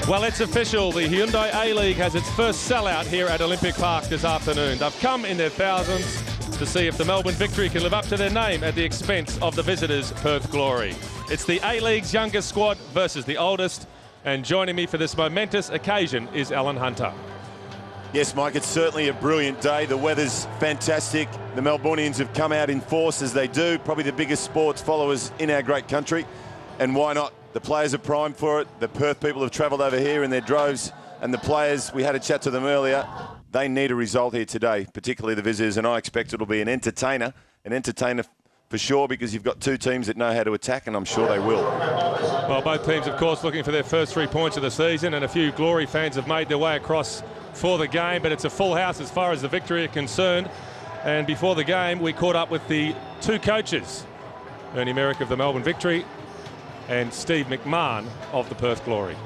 Well, it's official. The Hyundai A-League has its first sellout here at Olympic Park this afternoon. They've come in their thousands to see if the Melbourne Victory can live up to their name at the expense of the visitors' Perth Glory. It's the A-League's youngest squad versus the oldest, and joining me for this momentous occasion is Alan Hunter. Yes, Mike, it's certainly a brilliant day. The weather's fantastic. The Melbournians have come out in force as they do, probably the biggest sports followers in our great country. And why not? The players are primed for it. The Perth people have travelled over here in their droves, and the players, we had a chat to them earlier, they need a result here today, particularly the visitors, and I expect it'll be an entertainer for sure, because you've got two teams that know how to attack, and I'm sure they will. Well, both teams, of course, looking for their first 3 points of the season, and a few Glory fans have made their way across for the game, but it's a full house as far as the Victory are concerned. And before the game, we caught up with the two coaches, Ernie Merrick of the Melbourne Victory and Steve McMahon of the Perth Glory.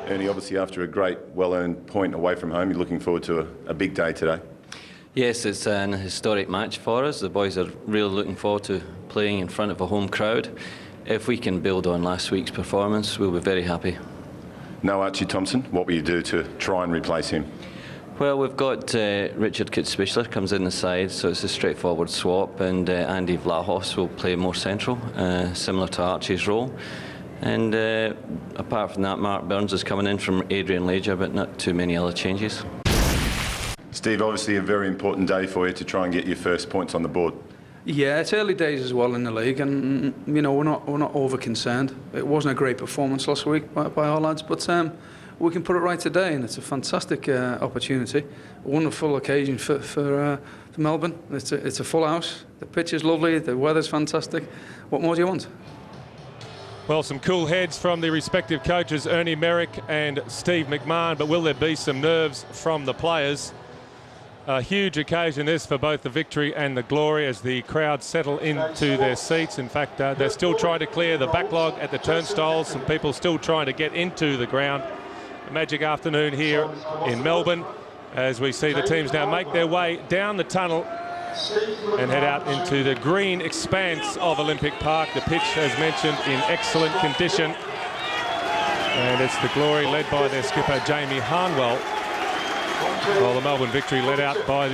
Ernie, obviously after a great, well-earned point away from home, you're looking forward to a big day today. Yes, it's an historic match for us. The boys are really looking forward to playing in front of a home crowd. If we can build on last week's performance, we'll be very happy. No Archie Thompson, what will you do to try and replace him? Well, we've got Richard Kitzbichler comes in the side, so it's a straightforward swap, and Andy Vlahos will play more central, similar to Archie's role. And apart from that, Mark Burns is coming in from Adrian Lager, but not too many other changes. Steve, obviously a very important day for you to try and get your first points on the board. Yeah, it's early days as well in the league, and you know we're not over concerned. It wasn't a great performance last week by our lads, but we can put it right today, and it's a fantastic opportunity, a wonderful occasion for Melbourne. It's a full house. The pitch is lovely. The weather's fantastic. What more do you want? Well, some cool heads from the respective coaches, Ernie Merrick and Steve McMahon, but will there be some nerves from the players? A huge occasion this for both the Victory and the Glory as the crowd settle into their seats. In fact, they're still trying to clear the backlog at the turnstiles. Some people still trying to get into the ground. A magic afternoon here in Melbourne as we see the teams now make their way down the tunnel and head out into the green expanse of Olympic Park. The pitch, as mentioned, in excellent condition. And it's the Glory led by their skipper, Jamie Harnwell. Well, the Melbourne Victory led out by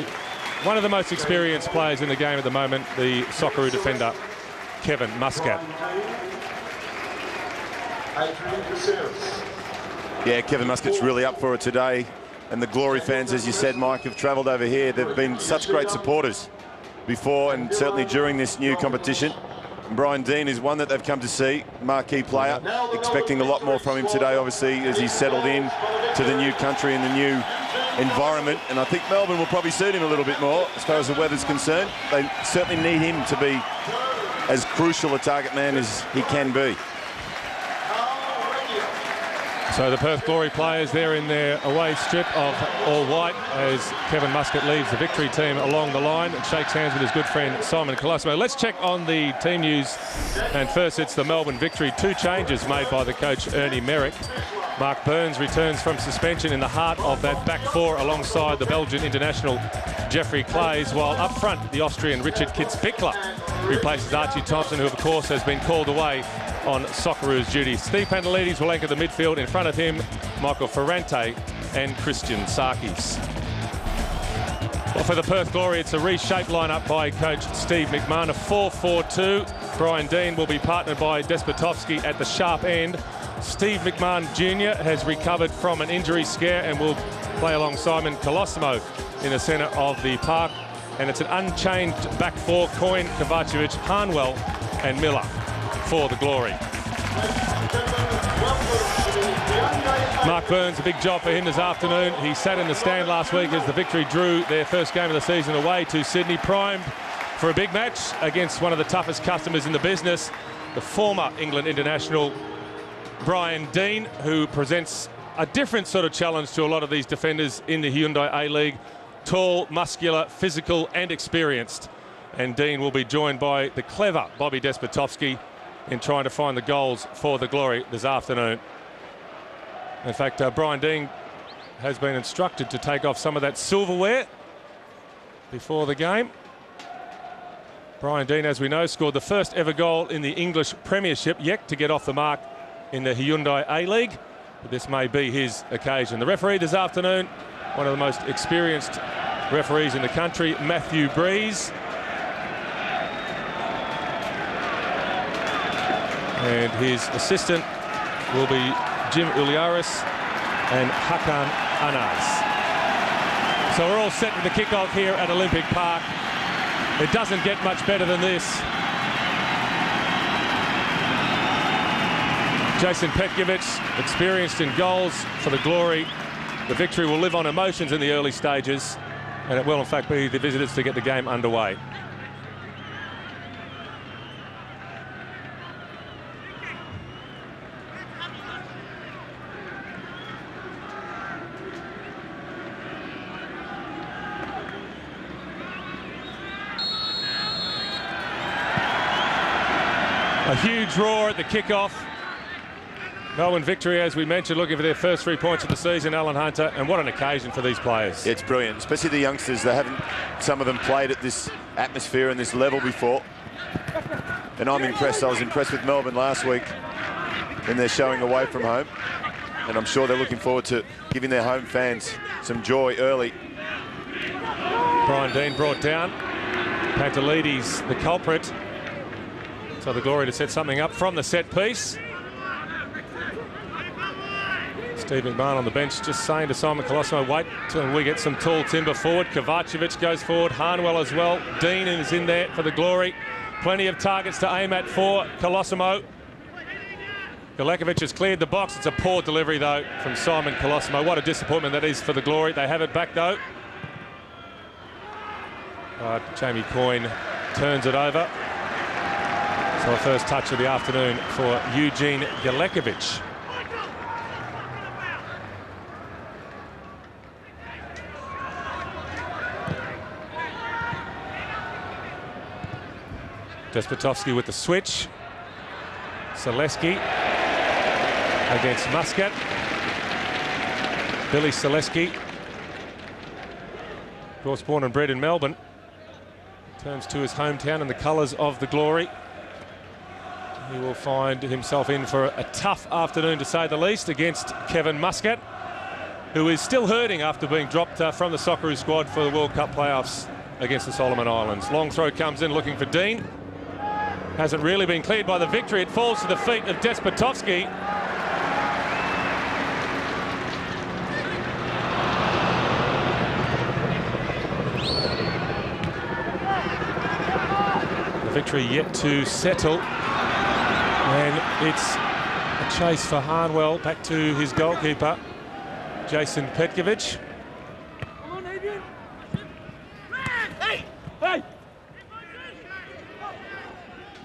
one of the most experienced players in the game at the moment, the Socceroo defender, Kevin Muscat. Yeah, Kevin Muscat's really up for it today. And the Glory fans, as you said, Mike, have travelled over here. They've been such great supporters before and certainly during this new competition. And Brian Dean is one that they've come to see, marquee player, expecting a lot more from him today, obviously, as he's settled in to the new country and the new environment. And I think Melbourne will probably suit him a little bit more as far as the weather's concerned. They certainly need him to be as crucial a target man as he can be. So the Perth Glory players there in their away strip of all white as Kevin Muscat leaves the Victory team along the line and shakes hands with his good friend Simon Colosimo. Let's check on the team news. And first it's the Melbourne Victory. 2 changes made by the coach Ernie Merrick. Mark Burns returns from suspension in the heart of that back four alongside the Belgian international Jeffrey Clays, while up front the Austrian Richard Kitzbichler replaces Archie Thompson, who of course has been called away on Socceroos duty. Steve Pandelides will anchor the midfield. In front of him, Michael Ferrante and Christian Sarkis. Well, for the Perth Glory, it's a reshaped lineup by coach Steve McMahon, a 4-4-2. Brian Dean will be partnered by Despotovsky at the sharp end. Steve McMahon Jr. has recovered from an injury scare and will play along Simon Colosimo in the centre of the park. And it's an unchanged back four: Coyne, Kovacevic, Harnwell and Miller for the Glory. Mark Burns, a big job for him this afternoon. He sat in the stand last week as the Victory drew their first game of the season away to Sydney, primed for a big match against one of the toughest customers in the business, the former England international Brian Dean, who presents a different sort of challenge to a lot of these defenders in the Hyundai A-League. Tall, muscular, physical and experienced. And Dean will be joined by the clever Bobby Despotovsky in trying to find the goals for the Glory this afternoon. In fact, Brian Dean has been instructed to take off some of that silverware before the game. Brian Dean, as we know, scored the first ever goal in the English Premiership, yet to get off the mark in the Hyundai A-League. But this may be his occasion. The referee this afternoon, one of the most experienced referees in the country, Matthew Breeze. And his assistant will be Jim Uliaris and Hakan Anas. So we're all set with the kickoff here at Olympic Park. It doesn't get much better than this. Jason Petkovic, experienced in goals for the Glory. The victory will live on emotions in the early stages, and it will in fact be the visitors to get the game underway. A huge roar at the kickoff. Melbourne victory, as we mentioned, looking for their first 3 points of the season, Alan Hunter, and what an occasion for these players. Yeah, it's brilliant, especially the youngsters. They haven't, some of them played at this atmosphere and this level before. And I'm impressed. I was impressed with Melbourne last week in their showing away from home. And I'm sure they're looking forward to giving their home fans some joy early. Brian Dean brought down. Pantelides, the culprit. So the Glory to set something up from the set piece. Steve McMahon on the bench just saying to Simon Colosimo, wait till we get some tall timber forward. Kovacevic goes forward, Harnwell as well. Dean is in there for the Glory. Plenty of targets to aim at for Colosimo. Galekovic has cleared the box. It's a poor delivery though from Simon Colosimo. What a disappointment that is for the Glory. They have it back though. Jamie Coyne turns it over. So a first touch of the afternoon for Eugene Galekovic. Despotovsky with the switch. Selesky against Muscat. Billy Selesky, of course born and bred in Melbourne, turns to his hometown in the colours of the Glory. He will find himself in for a tough afternoon, to say the least, against Kevin Muscat, who is still hurting after being dropped from the Socceroos squad for the World Cup playoffs against the Solomon Islands. Long throw comes in looking for Dean. Hasn't really been cleared by the victory. It falls to the feet of Despotovsky. The victory yet to settle. And it's a chase for Harnwell back to his goalkeeper, Jason Petkovic.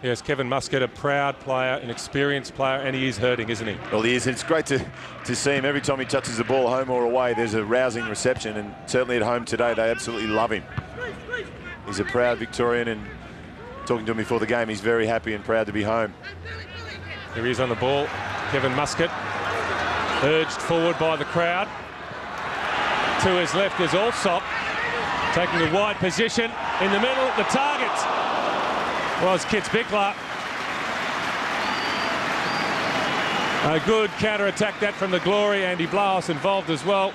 Yes, Kevin Muscat, a proud player, an experienced player, and he is hurting, isn't he? Well, he is. It's great to see him. Every time he touches the ball, home or away, there's a rousing reception, and certainly at home today, they absolutely love him. He's a proud Victorian, and talking to him before the game, he's very happy and proud to be home. Here he is on the ball. Kevin Muscat, urged forward by the crowd. To his left is Allsop, taking a wide position. In the middle, the target was Kitzbichler. A good counter-attack that from the Glory. Andy Blaos involved as well.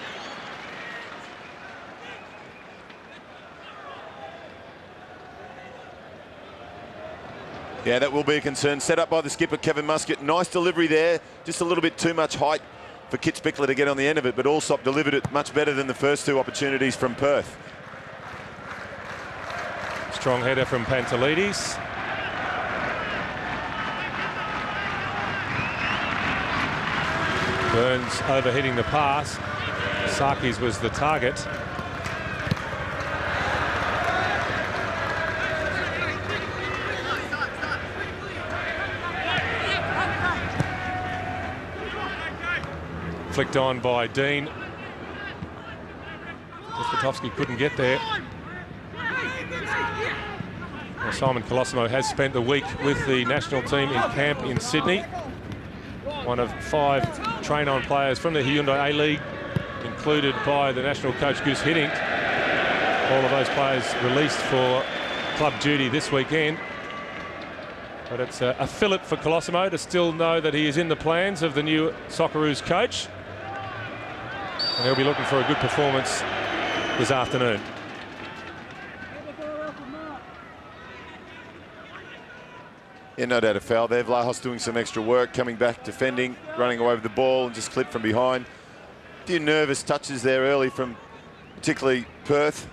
Yeah, that will be a concern. Set up by the skipper, Kevin Muscat. Nice delivery there. Just a little bit too much height for Kitzbichler to get on the end of it, but Allsop delivered it much better than the first two opportunities from Perth. Strong header from Pantelides. Burns overhitting the pass. Sarkis was the target. Flicked on by Dean. Despotovsky couldn't get there. Well, Simon Colosimo has spent the week with the national team in camp in Sydney. One of 5 train-on players from the Hyundai A-League, included by the national coach Gus Hiddink. All of those players released for club duty this weekend. But it's a fillip for Colosimo to still know that he is in the plans of the new Socceroos coach. And he'll be looking for a good performance this afternoon. Yeah, no doubt a foul there. Vlahos doing some extra work, coming back, defending, running away with the ball and just clipped from behind. A few nervous touches there early from particularly Perth.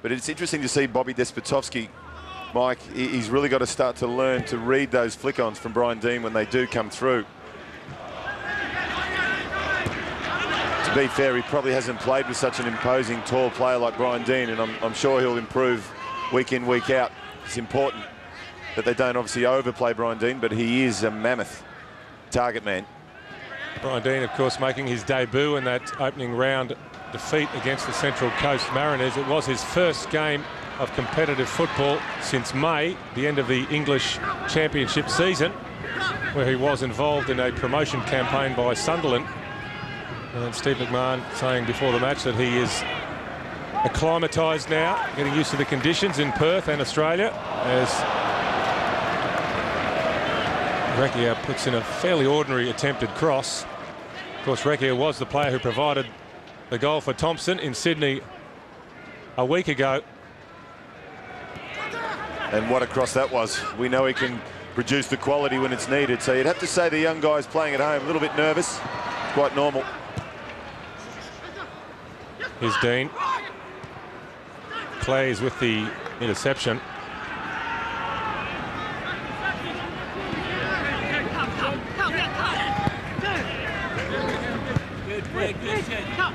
But it's interesting to see Bobby Despotovski, Mike. He's really got to start to learn to read those flick-ons from Brian Dean when they do come through. To be fair, he probably hasn't played with such an imposing, tall player like Brian Dean, and I'm sure he'll improve week in, week out. It's important that they don't obviously overplay Brian Dean, but he is a mammoth target man. Brian Dean, of course, making his debut in that opening round defeat against the Central Coast Mariners. It was his first game of competitive football since May, the end of the English Championship season, where he was involved in a promotion campaign by Sunderland. And Steve McMahon saying before the match that he is acclimatised now, getting used to the conditions in Perth and Australia, as Recchia puts in a fairly ordinary attempted cross. Of course, Recchia was the player who provided the goal for Thompson in Sydney a week ago. And what a cross that was. We know he can produce the quality when it's needed. So you'd have to say the young guys playing at home a little bit nervous. Quite normal. Here's Dean. Plays with the interception.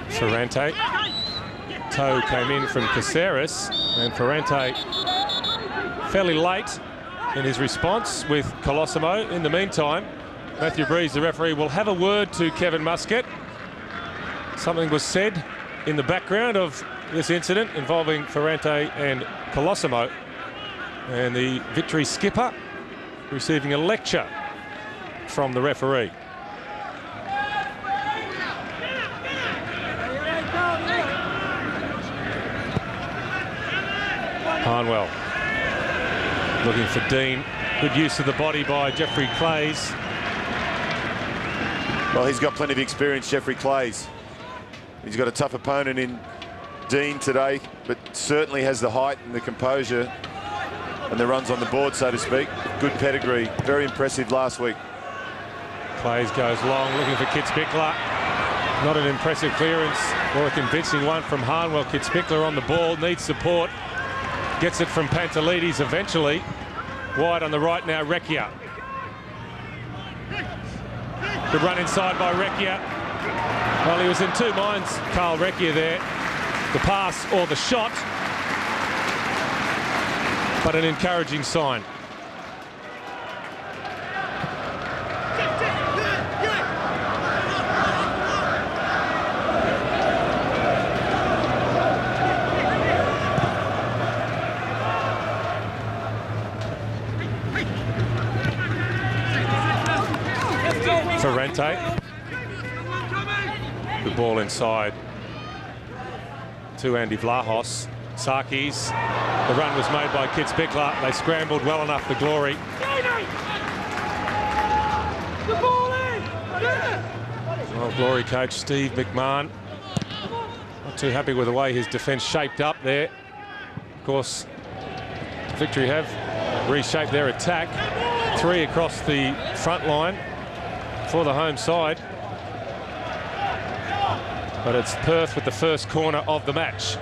Ferrante. Toe came in from Caceres, and Ferrante fairly late in his response with Colosimo. In the meantime, Matthew Breeze, the referee, will have a word to Kevin Muscat. Something was said in the background of this incident involving Ferrante and Colosimo, and the Victory skipper receiving a lecture from the referee. Harnwell looking for Dean. Good use of the body by Jeffrey Clays. Well, he's got plenty of experience, Jeffrey Clays. He's got a tough opponent in Dean today, but certainly has the height and the composure and the runs on the board, so to speak. Good pedigree, very impressive last week. Clays goes long, looking for Kitzbichler. Not an impressive clearance or a convincing one from Harnwell. Kitzbichler on the ball, needs support. Gets it from Pantelides eventually. Wide on the right now, Recchia. Good run inside by Recchia. Well, he was in two minds, Carl Recchia there. The pass or the shot. But an encouraging sign. Ferrante. Good ball inside to Andy Vlahos. Sarkis. The run was made by Kitzbichler. They scrambled well enough for Glory. Well, Glory coach Steve McMahon not too happy with the way his defence shaped up there. Of course, Victory have reshaped their attack. 3 across the front line for the home side. But it's Perth with the first corner of the match.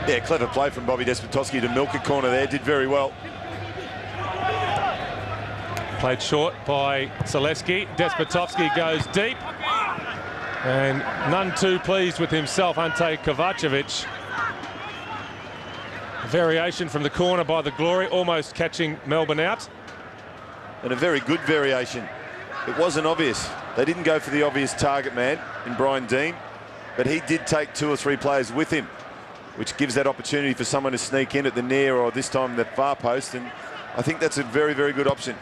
Yeah, clever play from Bobby Despotovski to milk a corner there. Did very well. Played short by Zaleski. Despotovski goes deep. And none too pleased with himself, Ante Kovacevic. A variation from the corner by the Glory, almost catching Melbourne out. And a very good variation. It wasn't obvious. They didn't go for the obvious target man in Brian Dean, but he did take 2 or 3 players with him, which gives that opportunity for someone to sneak in at the near or this time the far post, and I think that's a very, very good option.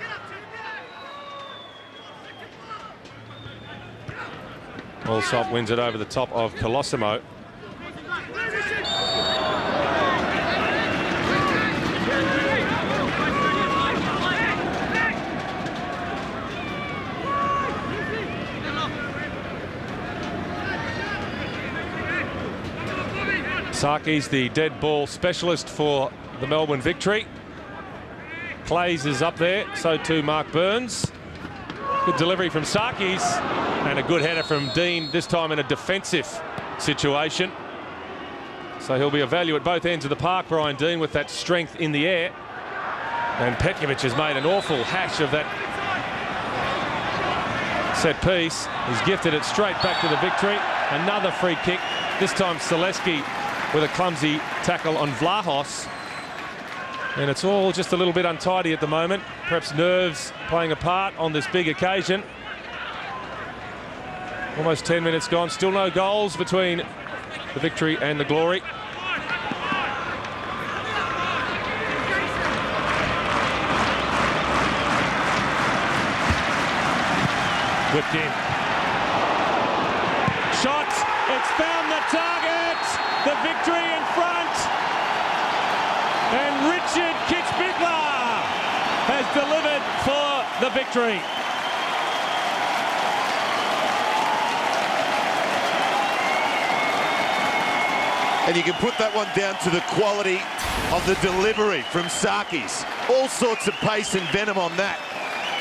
Allsop wins it over the top of Colosimo. Saki's the dead ball specialist for the Melbourne Victory. Clays is up there, so too Mark Burns. Good delivery from Saki's and a good header from Dean, this time in a defensive situation. So he'll be a value at both ends of the park, Brian Dean, with that strength in the air. And Petkovic has made an awful hash of that set piece. He's gifted it straight back to the Victory. Another free kick, this time Selesky with a clumsy tackle on Vlahos. And it's all just a little bit untidy at the moment. Perhaps nerves playing a part on this big occasion. Almost 10 minutes gone, still no goals between the Victory and the Glory. Whipped in. Shot, it's found the target. The Victory in front. And Richard Kitzbichler has delivered for the Victory. And you can put that one down to the quality of the delivery from Saki's. All sorts of pace and venom on that.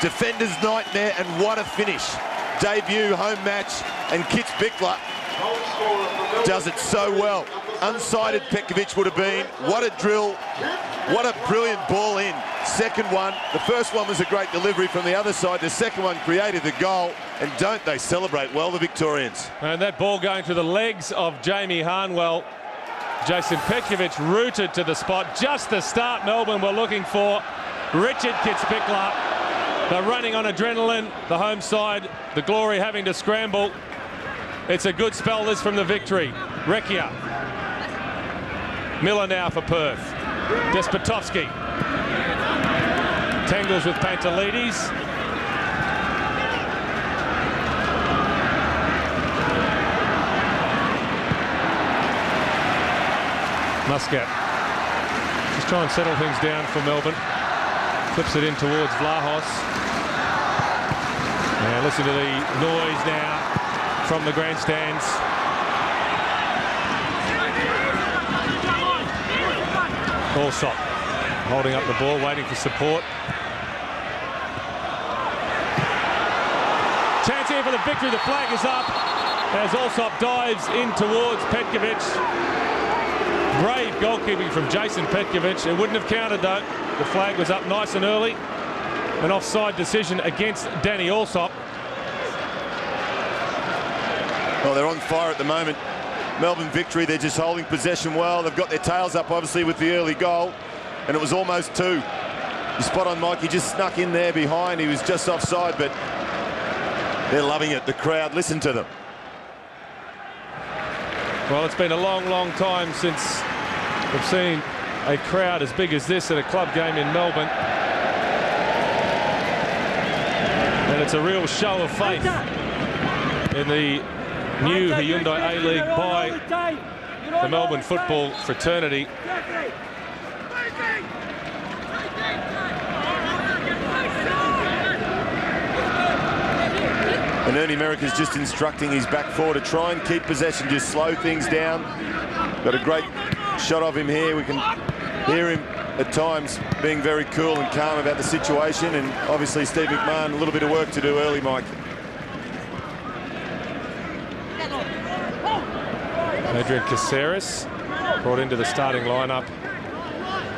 Defender's nightmare, and what a finish. Debut, home match, and Kitzbichler does it so well. Unsighted Petkovic would have been. What a drill. What a brilliant ball in. Second one. The first one was a great delivery from the other side. The second one created the goal. And don't they celebrate well, the Victorians. And that ball going to the legs of Jamie Harnwell. Jason Petkovic rooted to the spot. Just the start Melbourne were looking for. Richard Kitzbichler. They're running on adrenaline. The home side, the Glory having to scramble. It's a good spell this from the Victory. Recchia. Miller now for Perth. Despotovsky. Tangles with Pantelides. Muscat. Just try and settle things down for Melbourne. Flips it in towards Vlahos. And listen to the noise now from the grandstands. Allsop holding up the ball, waiting for support. Chance here for the Victory. The flag is up as Allsop dives in towards Petkovic. Brave goalkeeping from Jason Petkovic. It wouldn't have counted though. The flag was up nice and early. An offside decision against Danny Allsop. Well, they're on fire at the moment. Melbourne Victory, they're just holding possession well. They've got their tails up, obviously, with the early goal. And it was almost two. You spot on Mike, he just snuck in there behind. He was just offside, but they're loving it. The crowd, listen to them. Well, it's been a long, long time since we've seen a crowd as big as this at a club game in Melbourne. And it's a real show of faith in the new Hyundai A-League by the Melbourne football fraternity. And Ernie Merrick is just instructing his back four to try and keep possession, just slow things down. Got a great shot of him here. We can hear him at times being very cool and calm about the situation. And obviously Steve McMahon, a little bit of work to do early, Mike. Adrian Caceres brought into the starting lineup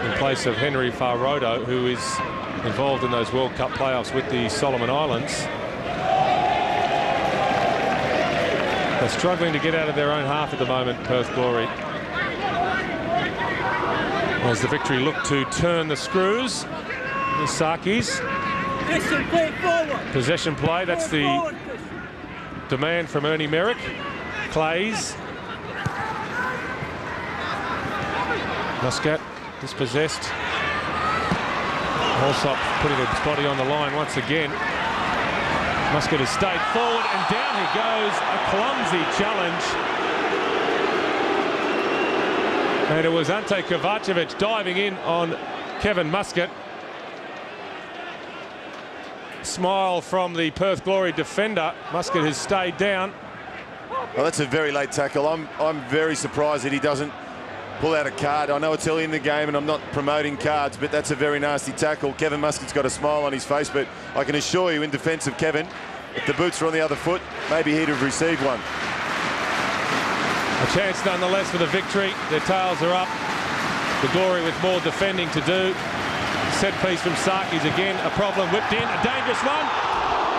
in place of Henry Farrodo, who is involved in those World Cup playoffs with the Solomon Islands. They're struggling to get out of their own half at the moment, Perth Glory. As the Victory look to turn the screws, the Sakis. Possession play, that's the demand from Ernie Merrick. Clays. Muscat dispossessed. Allsop putting his body on the line once again. Muscat has stayed forward and down he goes. A clumsy challenge. And it was Ante Kovacevic diving in on Kevin Muscat. Smile from the Perth Glory defender. Muscat has stayed down. Well, that's a very late tackle. I'm very surprised that he doesn't pull out a card. I know it's early in the game and I'm not promoting cards, but that's a very nasty tackle. Kevin Muscat's got a smile on his face, but I can assure you in defence of Kevin, if the boots were on the other foot, maybe he'd have received one. A chance nonetheless for the victory. Their tails are up. The Glory with more defending to do. Set piece from Sarkis again. A problem whipped in. A dangerous one.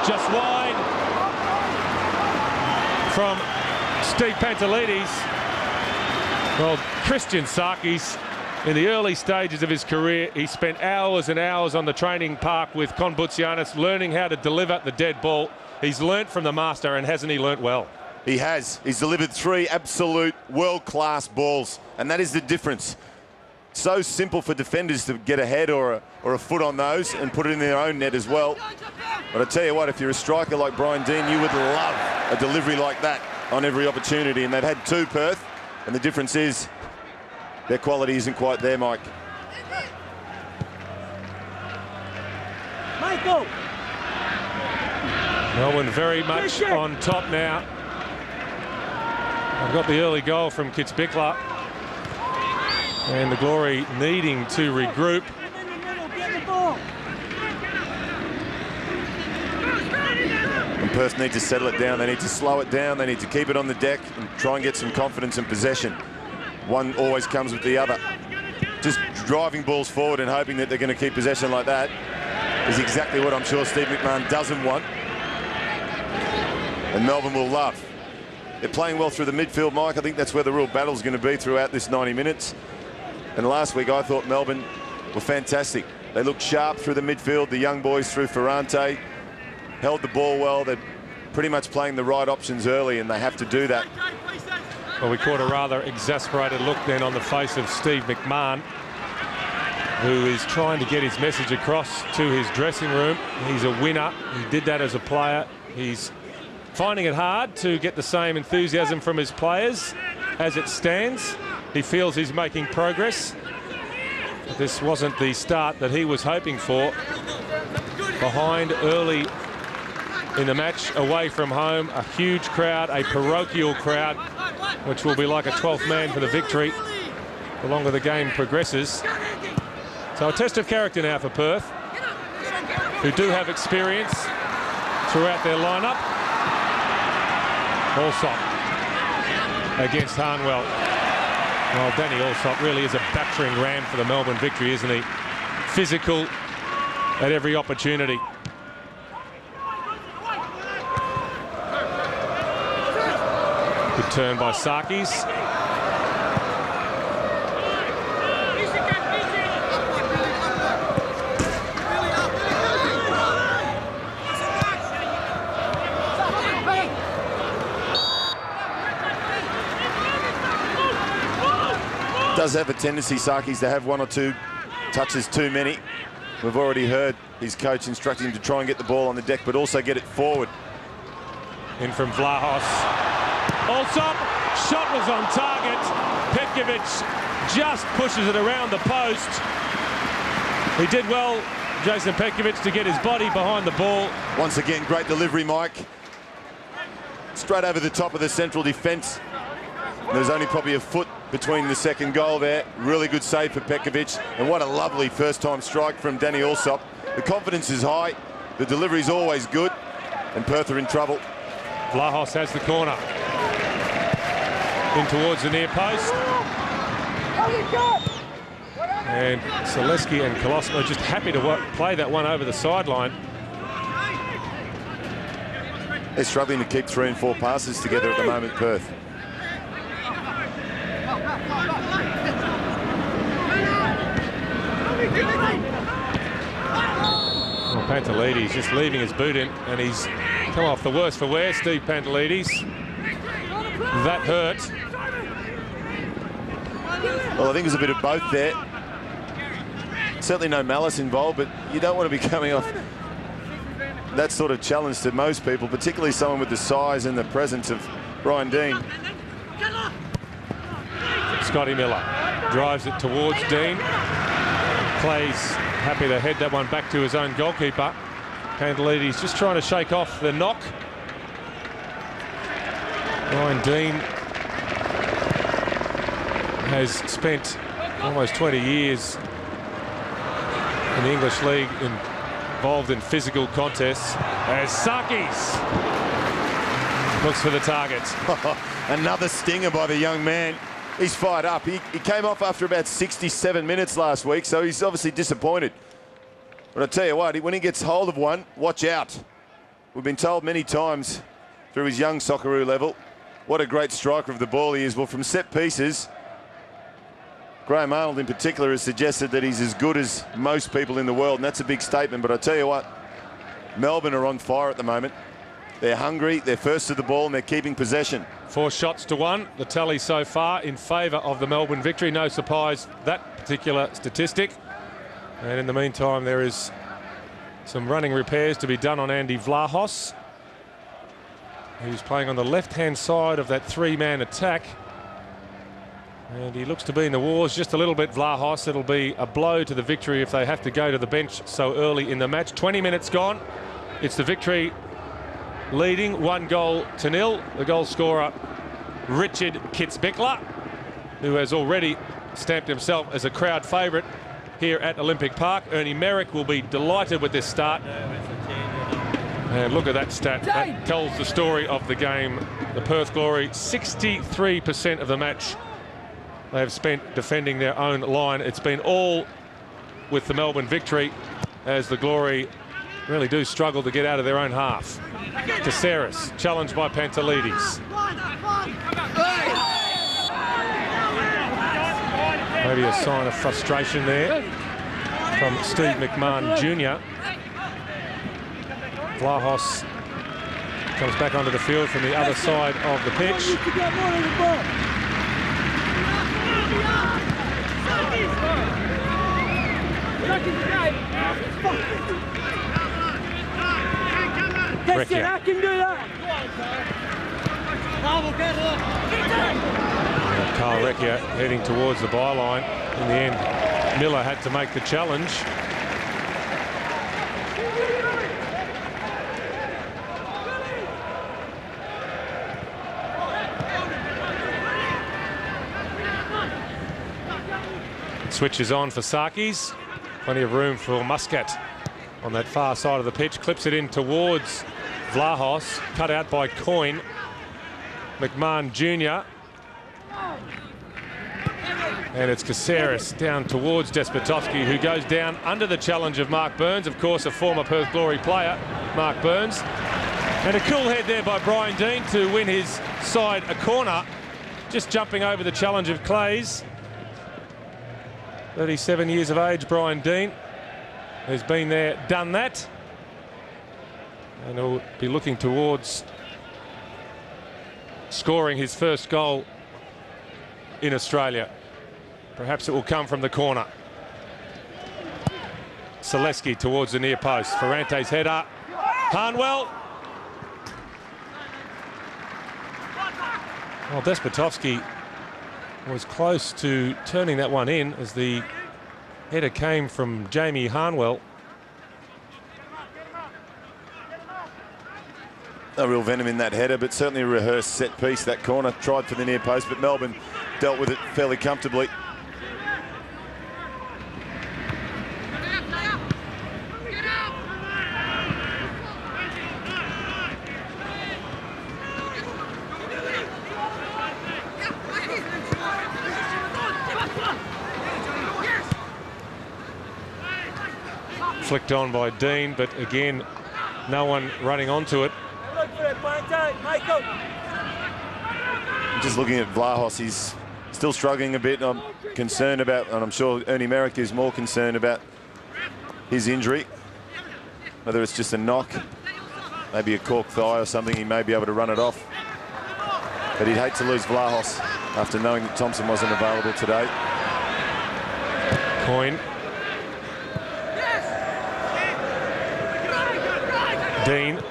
Just wide from Steve Pantelides. Well, Christian Sarkis, in the early stages of his career, he spent hours and hours on the training park with Konbutsianis learning how to deliver the dead ball. He's learnt from the master, and hasn't he learnt well? He has. He's delivered 3 absolute world-class balls, and that is the difference. So simple for defenders to get a head or a foot on those and put it in their own net as well. But I tell you what, if you're a striker like Brian Dean, you would love a delivery like that on every opportunity. And they've had 2, Perth, and the difference is their quality isn't quite there, Mike. Michael! Melbourne very much on top now. I've got the early goal from Kitzbichler. And the Glory needing to regroup. And Perth need to settle it down. They need to slow it down. They need to keep it on the deck and try and get some confidence and possession. One always comes with the other. Just driving balls forward and hoping that they're going to keep possession like that is exactly what I'm sure Steve McMahon doesn't want. And Melbourne will love. They're playing well through the midfield, Mike. I think that's where the real battle's going to be throughout this 90 minutes. And last week, I thought Melbourne were fantastic. They looked sharp through the midfield. The young boys through Ferrante held the ball well. They're pretty much playing the right options early, and they have to do that. Well, we caught a rather exasperated look then on the face of Steve McMahon, who is trying to get his message across to his dressing room. He's a winner. He did that as a player. He's finding it hard to get the same enthusiasm from his players as it stands. He feels he's making progress. But this wasn't the start that he was hoping for. Behind early in the match, away from home, a huge crowd, a parochial crowd, which will be like a 12th man for the victory the longer the game progresses. So a test of character now for Perth, who do have experience throughout their lineup. Allsop against Harnwell. Well, Danny Allsop really is a battering ram for the Melbourne victory, isn't he? Physical at every opportunity. Good turn by Sarkis. Does have a tendency, Sarkis, to have 1 or 2 touches too many. We've already heard his coach instructing him to try and get the ball on the deck, but also get it forward. In from Vlahos. Allsop, shot was on target. Petkovic just pushes it around the post. He did well, Jason Petkovic, to get his body behind the ball. Once again, great delivery, Mike. Straight over the top of the central defence. There's only probably a foot between the second goal there. Really good save for Petkovic. And what a lovely first-time strike from Danny Allsop. The confidence is high. The delivery's always good. And Perth are in trouble. Vlahos has the corner. In towards the near post. And Zaleski and Colosimo just happy to play that one over the sideline. They're struggling to keep 3 and 4 passes together at the moment, Perth. Well, Pantelides just leaving his boot in, and he's come off the worst for wear, Steve Pantelides. That hurt. Well, I think there's a bit of both there. Certainly no malice involved, but you don't want to be coming off that sort of challenge to most people, particularly someone with the size and the presence of Brian Dean. Scotty Miller drives it towards Dean. Clay's happy to head that one back to his own goalkeeper. Pantelides just trying to shake off the knock. Brian Dean has spent almost 20 years in the English League involved in physical contests, as Sakis looks for the targets. Another stinger by the young man. He's fired up. He came off after about 67 minutes last week, so he's obviously disappointed. But I tell you what, when he gets hold of one, watch out. We've been told many times through his young Socceroo level what a great striker of the ball he is. Well, from set pieces, Graham Arnold in particular has suggested that he's as good as most people in the world, and that's a big statement. But I tell you what, Melbourne are on fire at the moment. They're hungry, they're first to the ball, and they're keeping possession. 4 shots to 1, the tally so far in favour of the Melbourne victory. No surprise, that particular statistic. And in the meantime, there is some running repairs to be done on Andy Vlahos, who's playing on the left-hand side of that 3-man attack. And he looks to be in the wars just a little bit, Vlahos. It'll be a blow to the victory if they have to go to the bench so early in the match. 20 minutes gone. It's the victory leading 1-0. The goal scorer, Richard Kitzbichler, who has already stamped himself as a crowd favourite here at Olympic Park. Ernie Merrick will be delighted with this start. And look at that stat. That tells the story of the game. The Perth Glory, 63% of the match they have spent defending their own line. It's been all with the Melbourne victory, as the Glory really do struggle to get out of their own half. Caceres, challenged by Pantelides. Maybe a sign of frustration there from Steve McMahon Jr. Vlahos comes back onto the field from the other side of the pitch. I can do that. Carl Recchia heading towards the byline. In the end, Miller had to make the challenge. Switches on for Sakis. Plenty of room for Muscat on that far side of the pitch. Clips it in towards Vlahos. Cut out by Coyne. McMahon Jr. And it's Caceres down towards Despotovsky, who goes down under the challenge of Mark Burns. Of course, a former Perth Glory player, Mark Burns. And a cool head there by Brian Dean to win his side a corner. Just jumping over the challenge of Clays. 37 years of age, Brian Dean has been there, done that. And he'll be looking towards scoring his first goal in Australia. Perhaps it will come from the corner. Selesky towards the near post. Ferrante's header. Harnwell. Well, Despotovsky was close to turning that one in as the header came from Jamie Harnwell. No real venom in that header, but certainly a rehearsed set piece. That corner tried for the near post, but Melbourne dealt with it fairly comfortably. Flicked on by Dean, but again, no one running onto it. Just looking at Vlahos, he's still struggling a bit. I'm concerned about, and I'm sure Ernie Merrick is more concerned about his injury. Whether it's just a knock, maybe a cork thigh or something, he may be able to run it off. But he'd hate to lose Vlahos after knowing that Thompson wasn't available today. Coyne. Dean.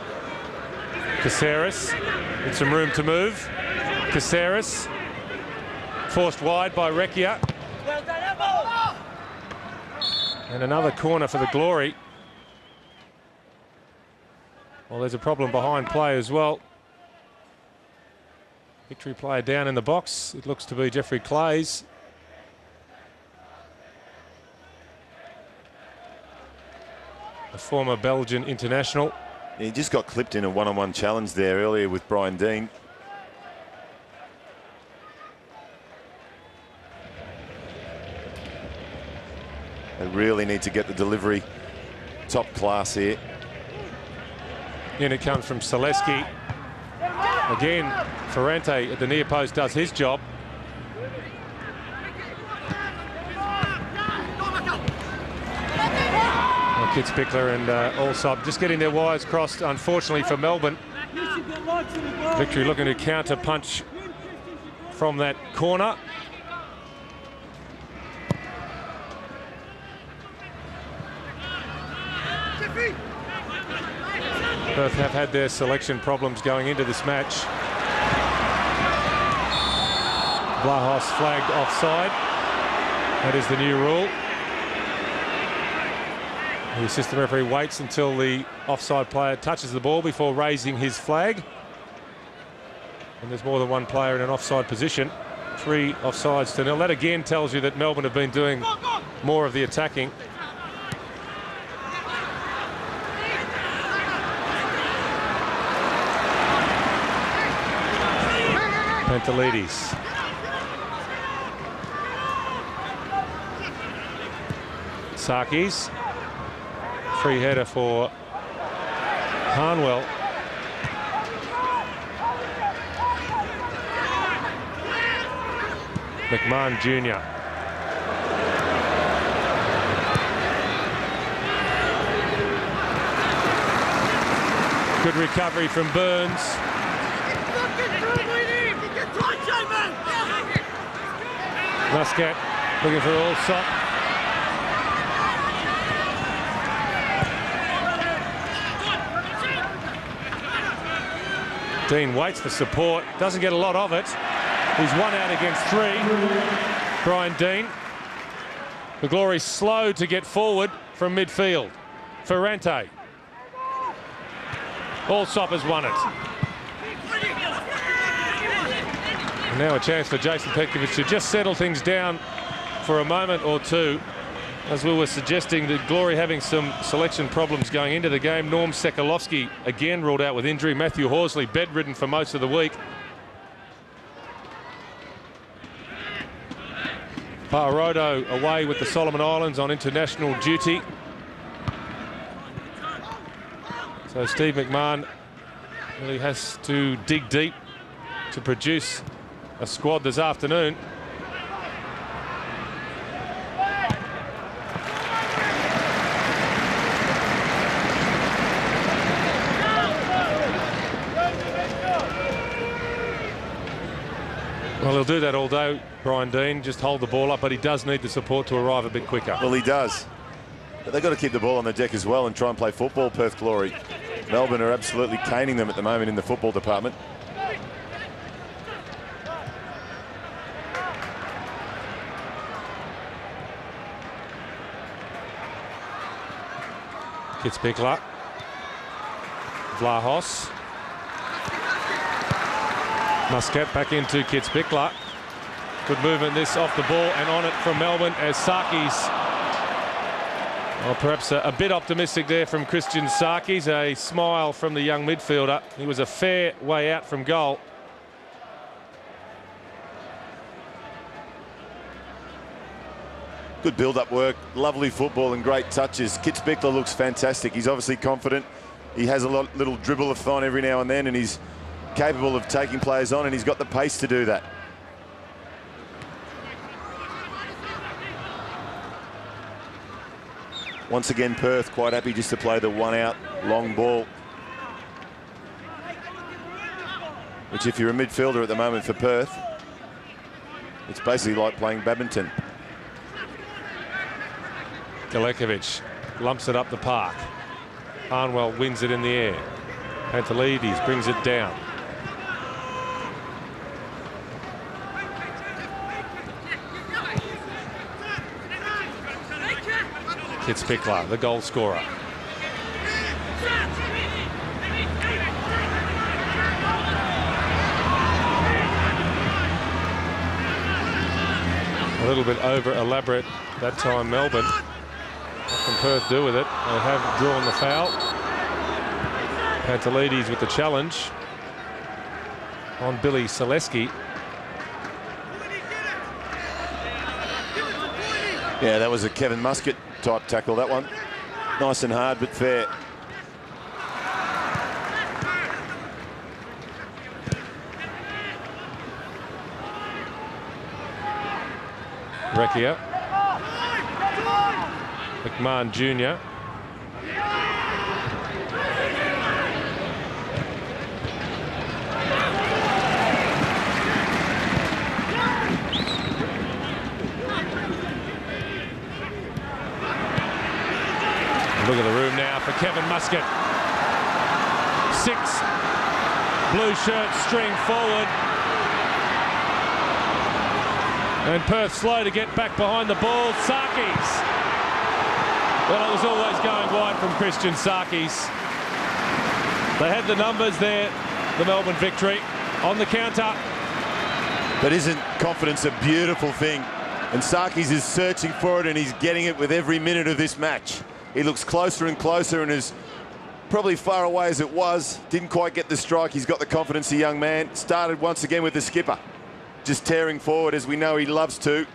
Caceres with some room to move. Caceres forced wide by Recchia. And another corner for the Glory. Well, there's a problem behind play as well. Victory player down in the box. It looks to be Jeffrey Clays. a former Belgian international. He just got clipped in a one-on-one challenge there earlier with Brian Dean. They really need to get the delivery top class here. In it comes from Selesky. Again, Ferrante at the near post does his job. Kitzbichler and Allsop just getting their wires crossed, unfortunately for Melbourne. Victory looking to counter punch from that corner. Perth have had their selection problems going into this match. Vlahos flagged offside. That is the new rule. The assistant referee waits until the offside player touches the ball before raising his flag. And there's more than one player in an offside position. 3 offsides to 0. That again tells you that Melbourne have been doing more of the attacking. Pantelides. Sarkis. Free header for Harnwell. McMahon Jr. Good recovery from Burns. Muscat looking for Allsop. Dean waits for support, doesn't get a lot of it. He's 1 out against 3. Brian Dean. The Glory slow to get forward from midfield. Ferrante. Allsop has won it. And now a chance for Jason Petkovic to just settle things down for a moment or two. As we were suggesting, the Glory having some selection problems going into the game. Norm Sekalovsky again ruled out with injury. Matthew Horsley bedridden for most of the week. Paorodo away with the Solomon Islands on international duty. So Steve McMahon really has to dig deep to produce a squad this afternoon. Well, he'll do that all day, Brian Dean, just hold the ball up, but he does need the support to arrive a bit quicker. Well, he does. But they've got to keep the ball on the deck as well and try and play football, Perth Glory. Melbourne are absolutely caning them at the moment in the football department. Kitzbichler. Vlahos. Muscat back into Kitzbichler. Good movement this off the ball and on it from Melbourne as Sarkis. Well, perhaps a bit optimistic there from Christian Sarkis. A smile from the young midfielder. He was a fair way out from goal. Good build-up work, lovely football and great touches. Kitzbichler looks fantastic. He's obviously confident. He has a little dribble-a-thon every now and then, and he's capable of taking players on, and he's got the pace to do that. Once again, Perth quite happy just to play the 1-out long ball, which if you're a midfielder at the moment for Perth, it's basically like playing badminton. Galekovic lumps it up the park. Harnwell wins it in the air. Pantelides brings it down. Kitzbichler, the goal scorer. A little bit over elaborate that time, Melbourne. can Perth do with it? They have drawn the foul. Pantelides with the challenge on Billy Selesky. Yeah, that was a Kevin Muscat type tackle, that one. Nice and hard, but fair. Recchia. McMahon Jr. Look at the room now for Kevin Muscat. 6 blue shirts string forward. And Perth slow to get back behind the ball. Sarkis. Well, it was always going wide from Christian Sarkis. They had the numbers there, the Melbourne Victory, on the counter. But isn't confidence a beautiful thing? And Sarkis is searching for it, and he's getting it with every minute of this match. He looks closer and closer, and is probably far away as it was. Didn't quite get the strike. He's got the confidence, the young man. Started once again with the skipper. Just tearing forward, as we know he loves to.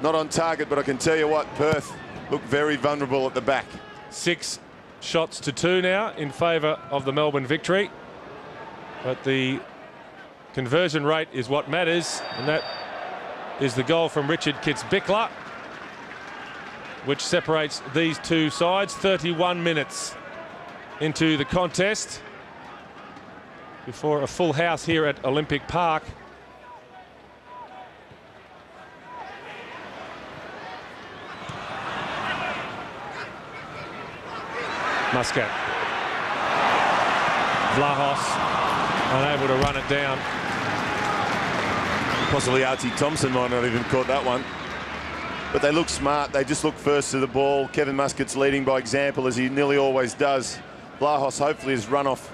Not on target, but I can tell you what, Perth look very vulnerable at the back. 6 shots to 2 now in favour of the Melbourne Victory. But the conversion rate is what matters, and that is the goal from Richard Kitzbichler, which separates these two sides. 31 minutes into the contest before a full house here at Olympic Park. Muscat. Vlahos unable to run it down. Possibly Archie Thompson might not even caught that one. But they look smart. They just look first to the ball. Kevin Muscat's leading by example, as he nearly always does. Vlahos hopefully has run off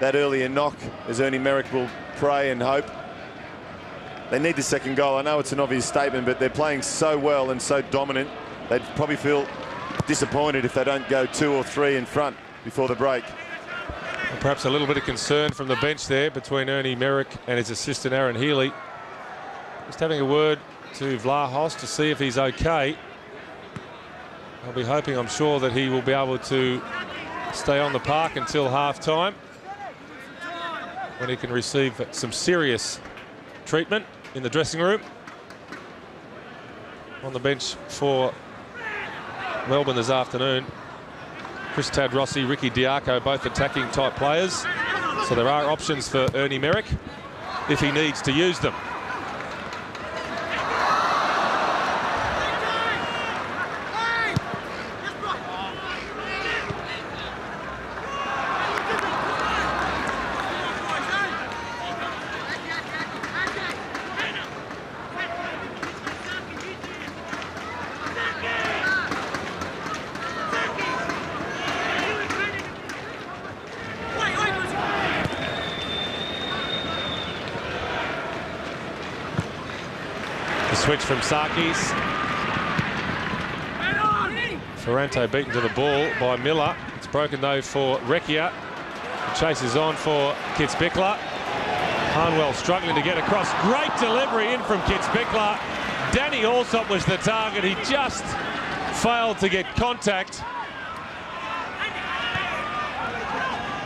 that earlier knock, as Ernie Merrick will pray and hope. They need the second goal. I know it's an obvious statement, but they're playing so well and so dominant. They'd probably feel disappointed if they don't go 2 or 3 in front before the break. And perhaps a little bit of concern from the bench there between Ernie Merrick and his assistant Aaron Healy. Just having a word to Vlahos to see if he's okay. I'll be hoping, I'm sure, that he will be able to stay on the park until half-time, when he can receive some serious treatment in the dressing room. On the bench for Melbourne this afternoon, Chris Tadrossi, Ricky Diaco, both attacking type players. So there are options for Ernie Merrick if he needs to use them. Switch from Sarkis. Ferrante beaten to the ball by Miller. It's broken though for Recchia. Chases on for Kitzbichler. Harnwell struggling to get across. Great delivery in from Kitzbichler. Danny Allsop was the target. He just failed to get contact.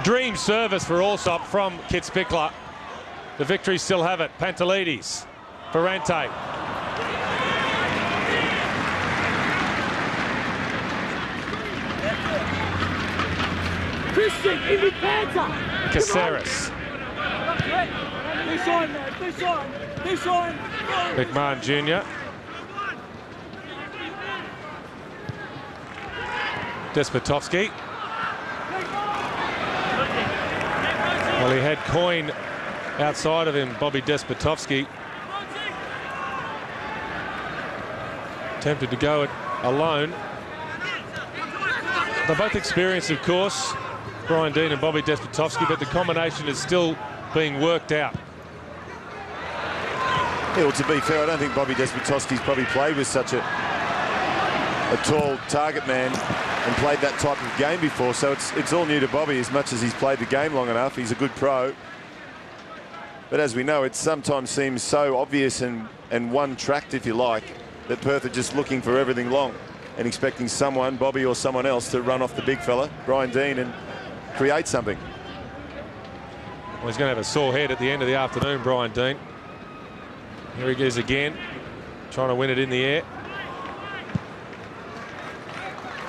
Dream service for Allsop from Kitzbichler. The Victory still have it. Pantelides. Ferrante. Christian, even Panther! Caceres. This on, man, this on, this on! McMahon Jr. Despotovsky. Well, he had Coyne outside of him, Bobby Despotovsky. Tempted to go it alone. They're both experienced, of course, Brian Dean and Bobby Despotovsky, but the combination is still being worked out. Yeah, well, to be fair, I don't think Bobby Despotovsky's probably played with such a a tall target man and played that type of game before, so it's all new to Bobby as much as he's played the game long enough. He's a good pro. But as we know, it sometimes seems so obvious and one-tracked, if you like, that Perth are just looking for everything long and expecting someone, Bobby or someone else, to run off the big fella, Brian Dean, and create something. Well, he's going to have a sore head at the end of the afternoon, Brian Dean. Here he goes again, trying to win it in the air.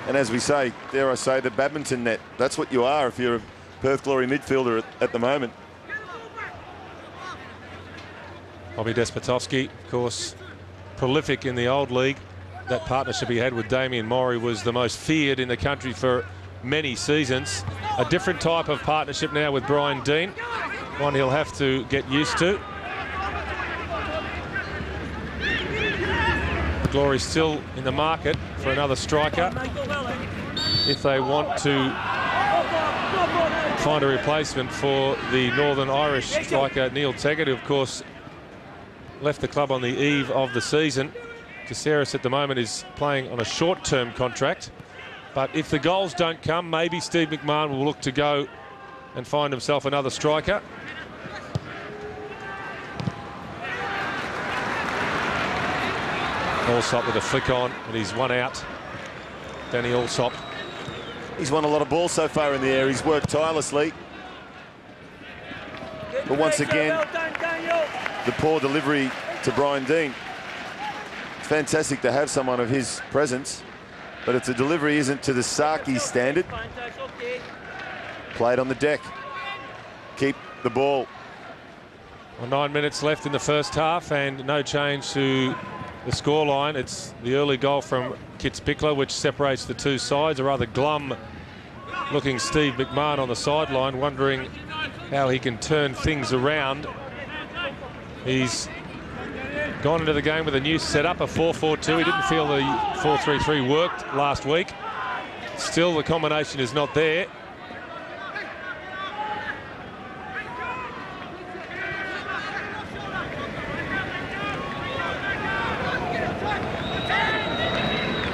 And as we say, dare I say, the badminton net. That's what you are if you're a Perth Glory midfielder at the moment. Bobby Despotovsky, of course, prolific in the old league. That partnership he had with Damien Morey was the most feared in the country for many seasons. A different type of partnership now with Brian Dean, one he'll have to get used to. Glory still in the market for another striker if they want to find a replacement for the Northern Irish striker Neil Teggett, who of course left the club on the eve of the season. Caceres at the moment is playing on a short-term contract, but if the goals don't come, maybe Steve McMahon will look to go and find himself another striker. Allsop with a flick on, and he's one out. Danny Allsop. He's won a lot of balls so far in the air. He's worked tirelessly. But once again, the poor delivery to Brian Dean. It's fantastic to have someone of his presence, but if the delivery isn't to the Saki standard, play it on the deck. Keep the ball. Well, 9 minutes left in the first half and no change to the scoreline. It's the early goal from Kitzbichler which separates the two sides. A rather glum looking Steve McMahon on the sideline, wondering how he can turn things around. He's gone into the game with a new setup, a 4-4-2. He didn't feel the 4-3-3 worked last week. Still, the combination is not there.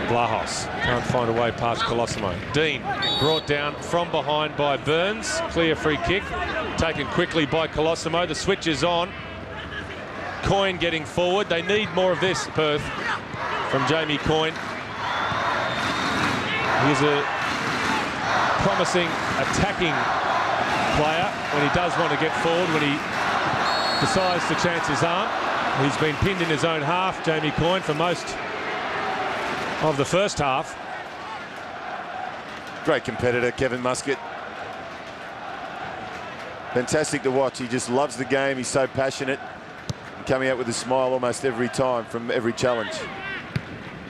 Vlahos can't find a way past Colosimo. Dean brought down from behind by Burns. Clear free kick taken quickly by Colosimo. The switch is on. Coyne getting forward. They need more of this, Perth, from Jamie Coyne. He's a promising attacking player when he does want to get forward, when he decides to chance his arm. He's been pinned in his own half, Jamie Coyne, for most of the first half. Great competitor, Kevin Muscat. Fantastic to watch. He just loves the game. He's so passionate. Coming out with a smile almost every time from every challenge.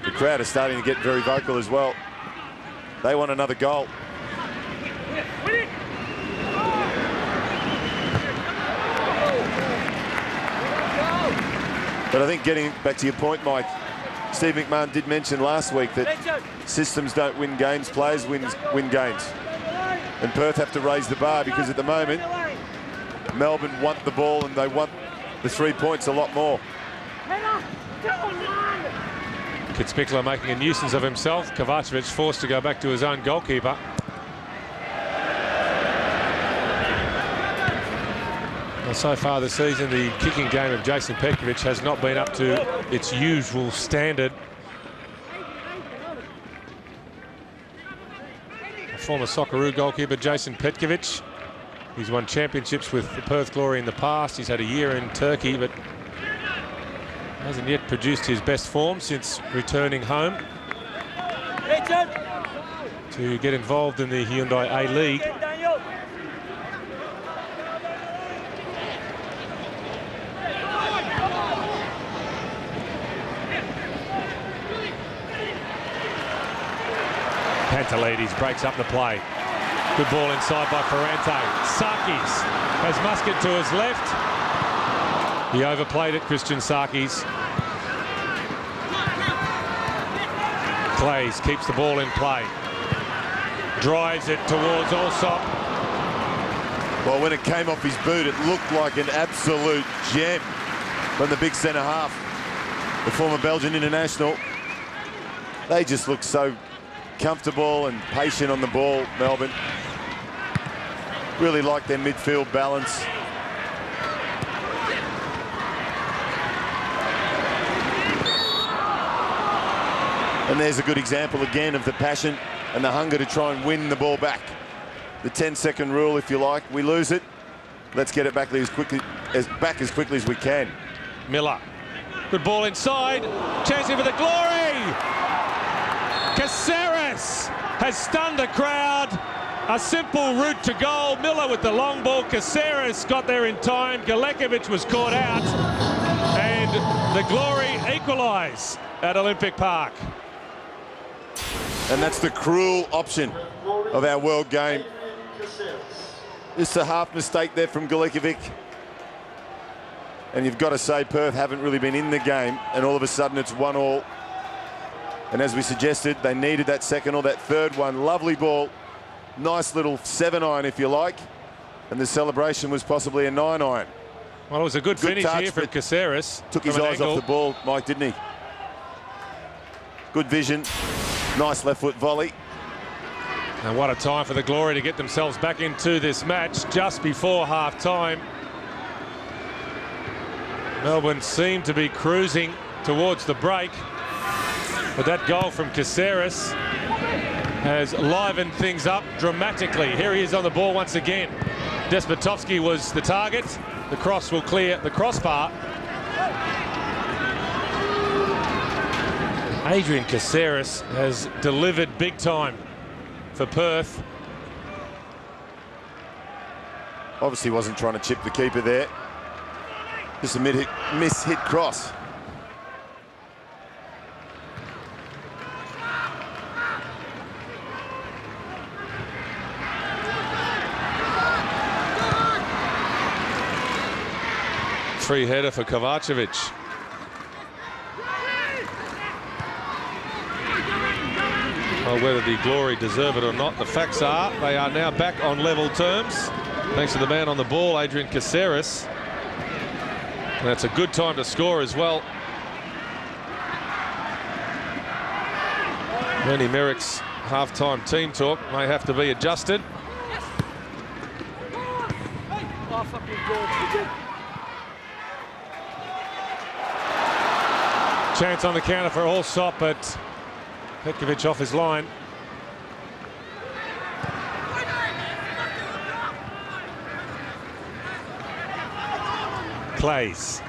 The crowd are starting to get very vocal as well. They want another goal. But I think getting back to your point, Mike, Steve McMahon did mention last week that systems don't win games, players win games. And Perth have to raise the bar because at the moment, Melbourne want the ball and they want the 3 points a lot more. Kitzbichler making a nuisance of himself. Kovacevic forced to go back to his own goalkeeper. Well, so far this season, the kicking game of Jason Petkovic has not been up to its usual standard. Former Socceroo goalkeeper Jason Petkovic. He's won championships with the Perth Glory in the past. He's had a year in Turkey, but hasn't yet produced his best form since returning home to get involved in the Hyundai A-League. Pantelides breaks up the play. Good ball inside by Ferrante. Sarkis has Muscat to his left. He overplayed it, Christian Sarkis. Clays keeps the ball in play. Drives it towards Allsop. Well, when it came off his boot, it looked like an absolute gem from the big centre half. The former Belgian international. They just look so comfortable and patient on the ball, Melbourne. Really like their midfield balance. And there's a good example again of the passion and the hunger to try and win the ball back. The 10-second rule, if you like. We lose it, let's get it back as quickly as we can. Miller, good ball inside, chance here for the Glory. Caceres has stunned the crowd. A simple route to goal. Miller with the long ball. Caceres got there in time. Galekovic was caught out, and the Glory equalise at Olympic Park. And that's the cruel option of our world game. Just a half mistake there from Galekovic. And you've got to say Perth haven't really been in the game, and all of a sudden it's 1-1. And as we suggested, they needed that second or that third one. Lovely ball. Nice little 7-iron, if you like. And the celebration was possibly a 9-iron. Well, it was a good finish here from Caceres. Took his eyes off the ball, Mike, didn't he? Good vision. Nice left foot volley. And what a time for the Glory to get themselves back into this match just before half-time. Melbourne seemed to be cruising towards the break, but that goal from Caceres has livened things up dramatically. Here he is on the ball once again. Despotovsky was the target. The cross will clear the crossbar. Adrian Caceres has delivered big time for Perth. Obviously wasn't trying to chip the keeper there. Just a miss-hit cross. Free header for Kovacevic. Well, whether the Glory deserve it or not, the facts are they are now back on level terms, thanks to the man on the ball, Adrian Caceres. And that's a good time to score as well. Bernie Merrick's half-time team talk may have to be adjusted. Chance on the counter for Allsop, but Petkovic off his line. Clays.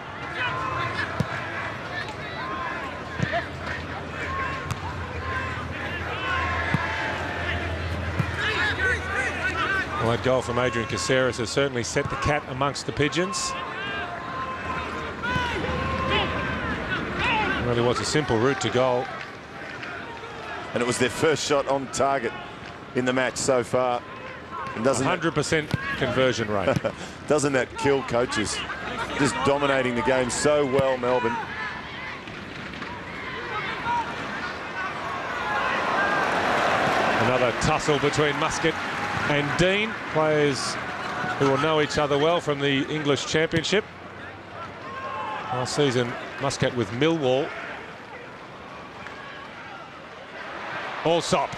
Well, that goal from Adrian Caceres has certainly set the cat amongst the pigeons. It really was a simple route to goal. And it was their first shot on target in the match so far. And doesn't 100% conversion rate. Doesn't that kill coaches? Just dominating the game so well, Melbourne. Another tussle between Muscat and Dean, players who will know each other well from the English Championship. Last season, Muscat with Millwall. Allsop.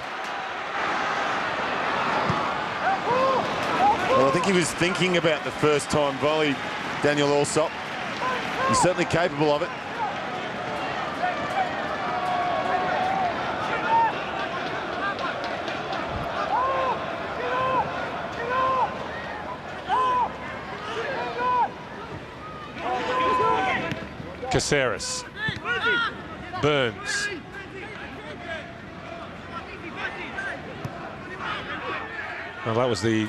Well, I think he was thinking about the first time volley, Daniel Allsop. He's certainly capable of it. Caceres. Burns. Well, that was the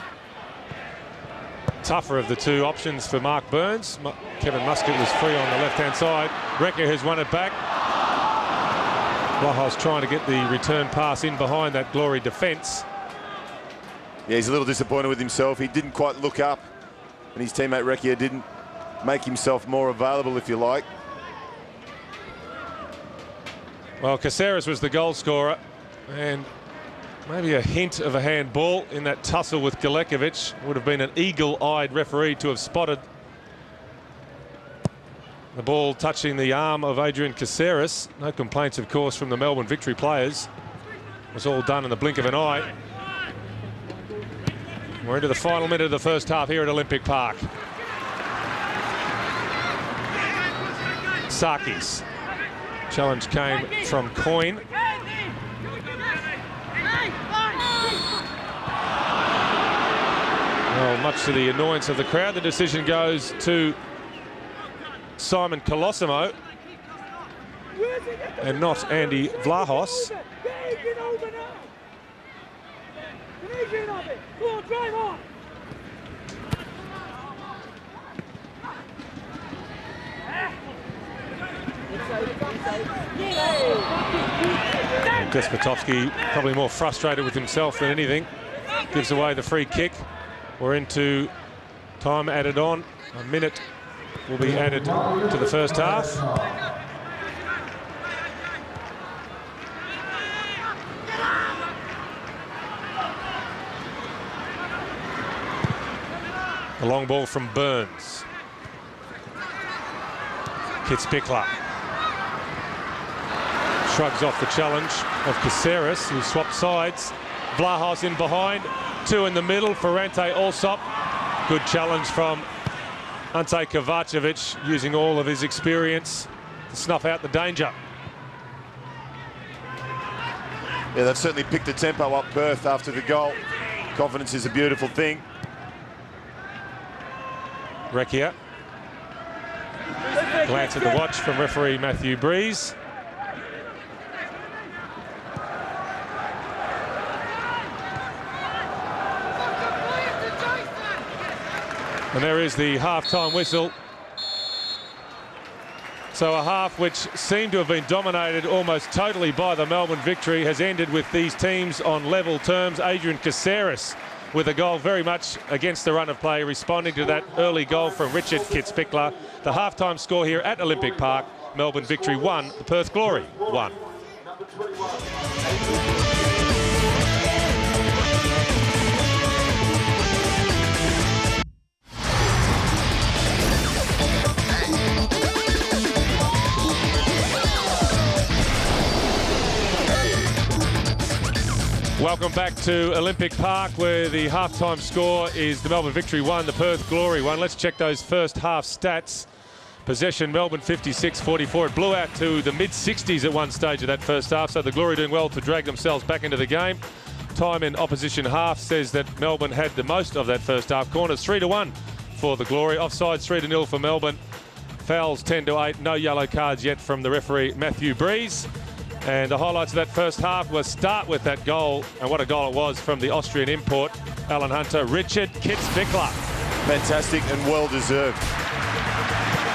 tougher of the two options for Mark Burns. Kevin Muscat was free on the left-hand side. Recker has won it back. Blahos trying to get the return pass in behind that Glory defence. Yeah, he's a little disappointed with himself. He didn't quite look up, and his teammate Recker didn't make himself more available, if you like. Well, Caceres was the goal scorer, and maybe a hint of a handball in that tussle with Galekovic. Would have been an eagle-eyed referee to have spotted The ball touching the arm of Adrian Caceres. No complaints, of course, from the Melbourne Victory players. It was all done in the blink of an eye. We're into the final minute of the first half here at Olympic Park. Sarkis. Challenge came from Coyne. Well, much to the annoyance of the crowd, the decision goes to Simon Colosimo and not Andy Vlahos. Despotovsky probably more frustrated with himself than anything. Gives away the free kick. We're into time added on. A minute will be added to the first half. A long ball from Burns. Kitzbichler shrugs off the challenge of Caceres, who swapped sides. Vlahos in behind, two in the middle. Ferrante Allsop. Good challenge from Ante Kovacevic, using all of his experience to snuff out the danger. Yeah, they've certainly picked the tempo up, Perth, after the goal. Confidence is a beautiful thing. Recchia. Glance at the watch from referee Matthew Breeze. And there is the half-time whistle. So a half which seemed to have been dominated almost totally by the Melbourne Victory has ended with these teams on level terms. Adrian Caceres with a goal very much against the run of play, responding to that early goal from Richard Kitzbichler. The half-time score here at Olympic Park, Melbourne Victory 1, the Perth Glory 1. Welcome back to Olympic Park, where the halftime score is the Melbourne Victory 1, the Perth Glory 1. Let's check those first half stats. Possession, Melbourne 56-44. It blew out to the mid-60s at one stage of that first half, so the Glory doing well to drag themselves back into the game. Time in opposition half says that Melbourne had the most of that first half. Corners 3-1 for the Glory. Offsides 3-0 for Melbourne. Fouls 10-8. No yellow cards yet from the referee Matthew Breeze. And the highlights of that first half was start with that goal, and what a goal it was from the Austrian import, Alan Hunter, Richard Kitzbichler. Fantastic and well-deserved.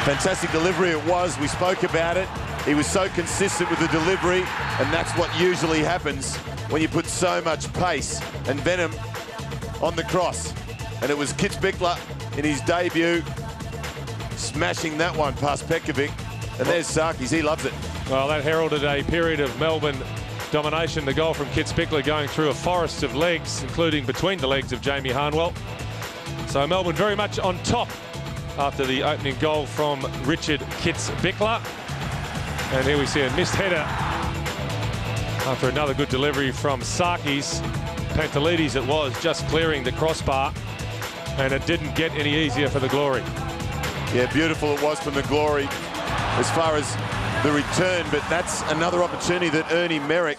Fantastic delivery it was. We spoke about it. He was so consistent with the delivery, and that's what usually happens when you put so much pace and venom on the cross. And it was Kitzbichler in his debut, smashing that one past Pekovic. And there's Sarkis, he loves it. Well, that heralded a period of Melbourne domination. The goal from Kitzbichler going through a forest of legs, including between the legs of Jamie Harnwell. So Melbourne very much on top after the opening goal from Richard Kitzbichler. And here we see a missed header after another good delivery from Sarkis. Pantelides it was, just clearing the crossbar, and it didn't get any easier for the Glory. Yeah, beautiful it was from the Glory as far as the return, but that's another opportunity that Ernie Merrick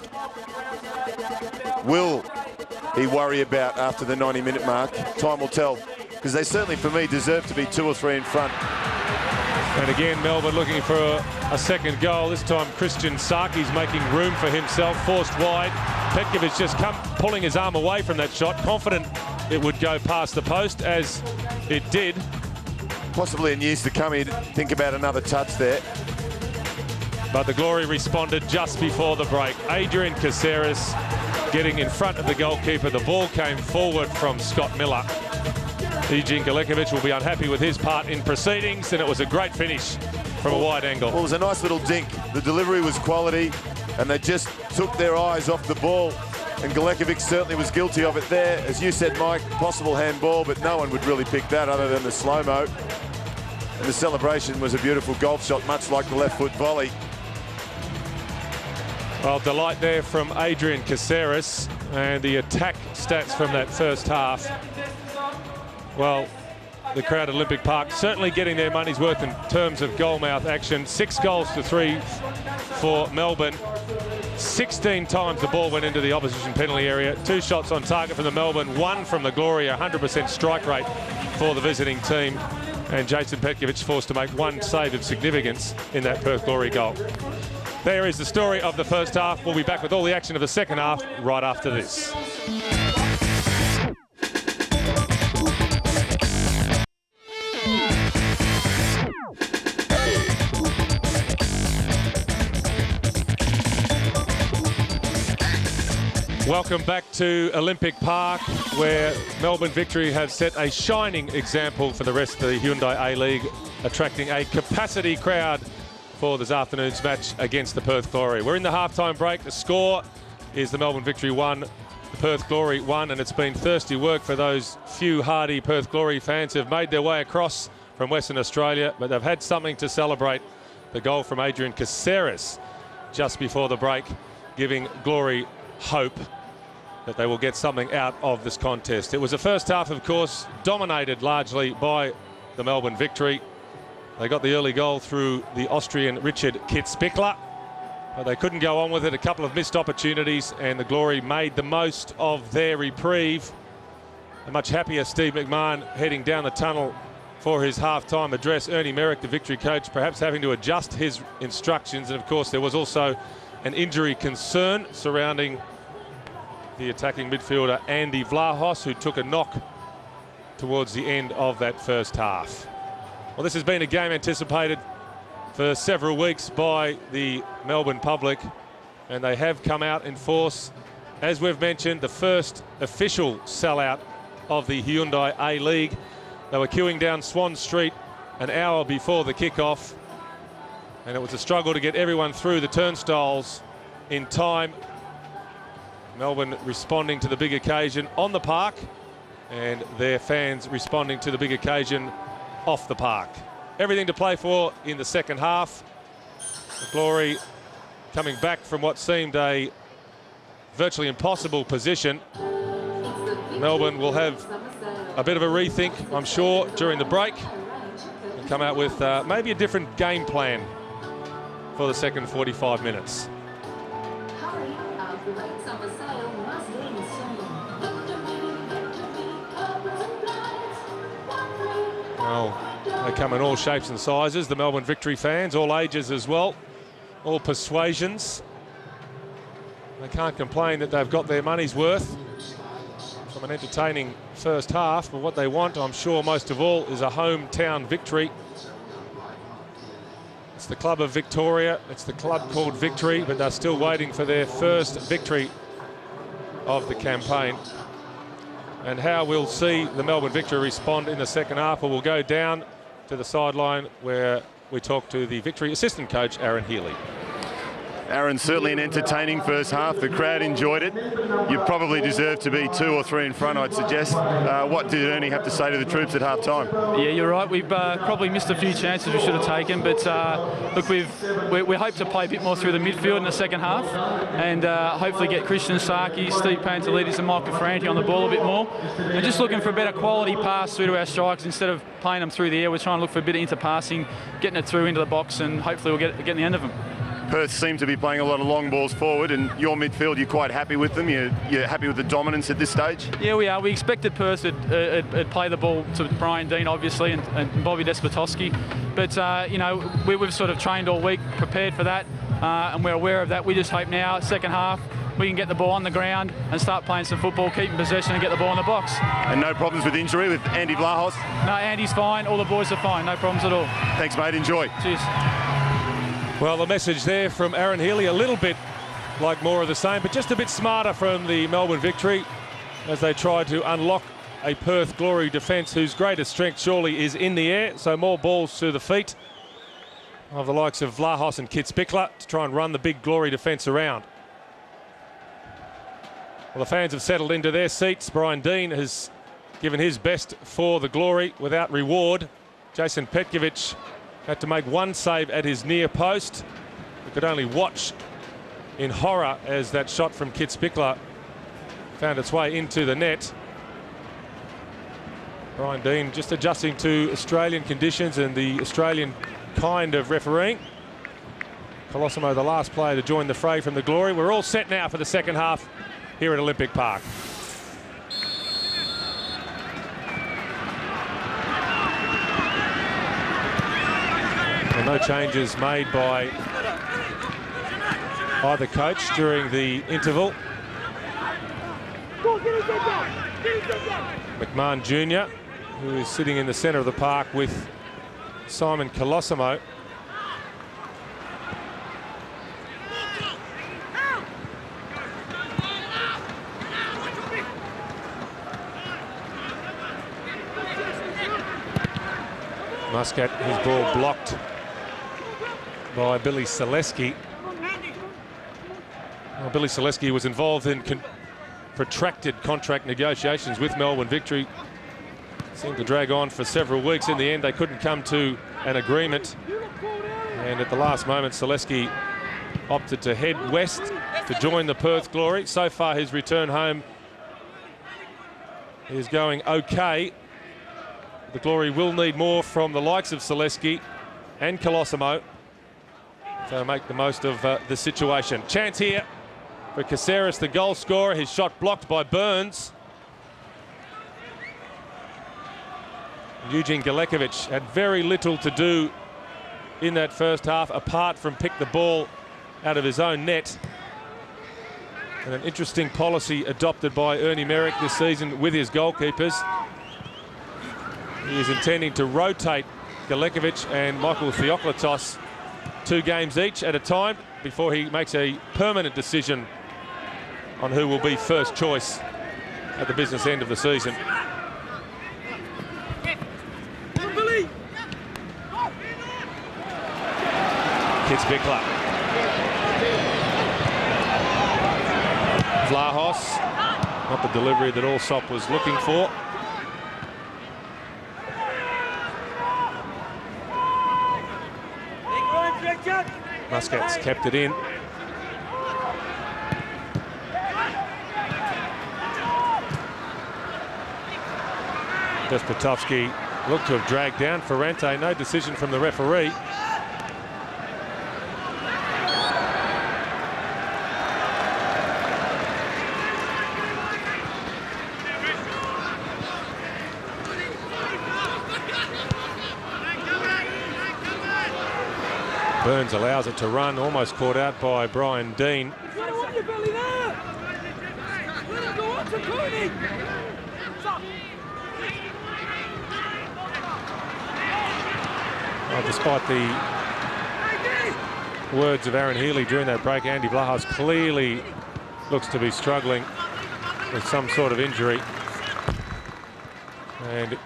will he worry about after the 90-minute mark. Time will tell, because they certainly, for me, deserve to be 2 or 3 in front. And again, Melbourne looking for a second goal. This time, Christian Sarkis making room for himself, forced wide. Petkovic just pulling his arm away from that shot, confident it would go past the post, as it did. Possibly in years to come, he'd think about another touch there. But the Glory responded just before the break. Adrian Caceres getting in front of the goalkeeper. The ball came forward from Scott Miller. Eugene Galekovic will be unhappy with his part in proceedings, and it was a great finish from a wide angle. Well, it was a nice little dink. The delivery was quality, and they just took their eyes off the ball. And Galekovic certainly was guilty of it there. As you said, Mike, possible handball, but no one would really pick that other than the slow-mo. And the celebration was a beautiful golf shot, much like the left foot volley. Well, delight there from Adrian Caceres, and the attack stats from that first half. Well, the crowd at Olympic Park certainly getting their money's worth in terms of goalmouth action. 6 goals to 3 for Melbourne. 16 times the ball went into the opposition penalty area. 2 shots on target from the Melbourne, 1 from the Glory. 100% strike rate for the visiting team. And Jason Petkovic forced to make 1 save of significance in that Perth Glory goal. There is the story of the first half. We'll be back with all the action of the second half right after this. Welcome back to Olympic Park, where Melbourne Victory have set a shining example for the rest of the Hyundai A-League, attracting a capacity crowd for this afternoon's match against the Perth Glory. We're in the halftime break. The score is the Melbourne Victory 1, the Perth Glory 1, and it's been thirsty work for those few hardy Perth Glory fans who have made their way across from Western Australia, but they've had something to celebrate. The goal from Adrian Caceres just before the break, giving Glory hope that they will get something out of this contest. It was a first half, of course, dominated largely by the Melbourne Victory. They got the early goal through the Austrian Richard Kitzbichler, but they couldn't go on with it. A couple of missed opportunities, and the Glory made the most of their reprieve. A much happier Steve McMahon heading down the tunnel for his half-time address. Ernie Merrick, the Victory coach, perhaps having to adjust his instructions. And of course, there was also an injury concern surrounding the attacking midfielder Andy Vlahos, who took a knock towards the end of that first half. Well, this has been a game anticipated for several weeks by the Melbourne public, and they have come out in force. As we've mentioned, the first official sellout of the Hyundai A-League. They were queuing down Swan Street an hour before the kickoff, and it was a struggle to get everyone through the turnstiles in time. Melbourne responding to the big occasion on the park, and their fans responding to the big occasion off the park. Everything to play for in the second half. The Glory coming back from what seemed a virtually impossible position. Melbourne will have a bit of a rethink, I'm sure, during the break, and come out with maybe a different game plan for the second 45 minutes. Well, they come in all shapes and sizes, the Melbourne Victory fans, all ages as well, all persuasions. They can't complain that they've got their money's worth from an entertaining first half, but what they want, I'm sure, most of all, is a hometown victory. It's the club of Victoria, it's the club called Victory, but they're still waiting for their first victory of the campaign. And how we'll see the Melbourne Victory respond in the second half, or we'll go down to the sideline where we talk to the Victory assistant coach, Aaron Healy. Aaron, certainly an entertaining first half. The crowd enjoyed it. You probably deserve to be 2 or 3 in front, I'd suggest. What did Ernie have to say to the troops at half-time? Yeah, you're right. We've probably missed a few chances we should have taken, but look, we hope to play a bit more through the midfield in the second half, and hopefully get Christian Saki, Steve Pantelides and Michael Ferranti on the ball a bit more. And just looking for a better quality pass through to our strikers instead of playing them through the air. We're trying to look for a bit of interpassing, getting it through into the box, and hopefully we'll get the end of them. Perth seem to be playing a lot of long balls forward, and your midfield, you're quite happy with them? You're happy with the dominance at this stage? Yeah, we are. We expected Perth would play the ball to Brian Dean, obviously, and Bobby Despotowski. But, you know, we've sort of trained all week, prepared for that, and we're aware of that. We just hope now, second half, we can get the ball on the ground and start playing some football, keeping possession and get the ball in the box. And no problems with injury with Andy Vlahos? No, Andy's fine. All the boys are fine. No problems at all. Thanks, mate. Enjoy. Cheers. Well, the message there from Aaron Healy, a little bit like more of the same, but just a bit smarter from the Melbourne Victory as they try to unlock a Perth Glory defence whose greatest strength surely is in the air, so more balls to the feet of the likes of Vlahos and Kitzbichler to try and run the big Glory defence around. Well, the fans have settled into their seats. Brian Dean has given his best for the Glory without reward. Jason Petkovic had to make one save at his near post. We could only watch in horror as that shot from Kit Spickler found its way into the net. Brian Dean just adjusting to Australian conditions and the Australian kind of refereeing. Colosimo, the last player to join the fray from the Glory. We're all set now for the second half here at Olympic Park. And no changes made by either coach during the interval. McMahon Jr., who is sitting in the centre of the park with Simon Colosimo. Muscat, his ball blocked by Billy Selesky. Well, Billy Selesky was involved in protracted contract negotiations with Melbourne Victory. Seemed to drag on for several weeks. In the end, they couldn't come to an agreement. And at the last moment, Selesky opted to head west to join the Perth Glory. So far, his return home is going okay. The Glory will need more from the likes of Selesky and Colosimo to make the most of the situation. Chance here for Caceres, the goal scorer. His shot blocked by Burns. Eugene Galekovic had very little to do in that first half apart from pick the ball out of his own net. And an interesting policy adopted by Ernie Merrick this season with his goalkeepers. He is intending to rotate Galekovic and Michael Theoklitos 2 games each at a time before he makes a permanent decision on who will be first choice at the business end of the season. Kit Spickler. Vlahos, not the delivery that Allsop was looking for. Muscat's kept it in. Despotovsky looked to have dragged down Ferrante. No decision from the referee. Burns allows it to run, almost caught out by Brian Dean. Well, despite the words of Aaron Healy during that break, Andy Vlahos clearly looks to be struggling with some sort of injury. And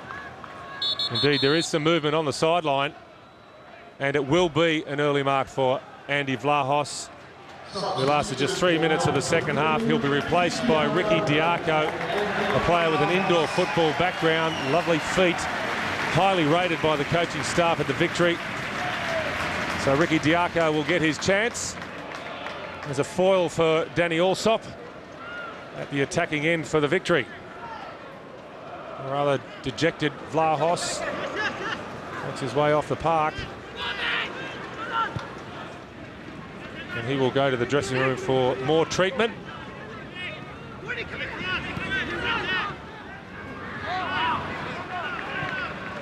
indeed, there is some movement on the sideline. And it will be an early mark for Andy Vlahos, who lasted just 3 minutes of the second half. He'll be replaced by Ricky Diaco, a player with an indoor football background, lovely feet, highly rated by the coaching staff at the Victory. So Ricky Diaco will get his chance as a foil for Danny Allsop at the attacking end for the Victory. A rather dejected Vlahos makes his way off the park. And he will go to the dressing room for more treatment.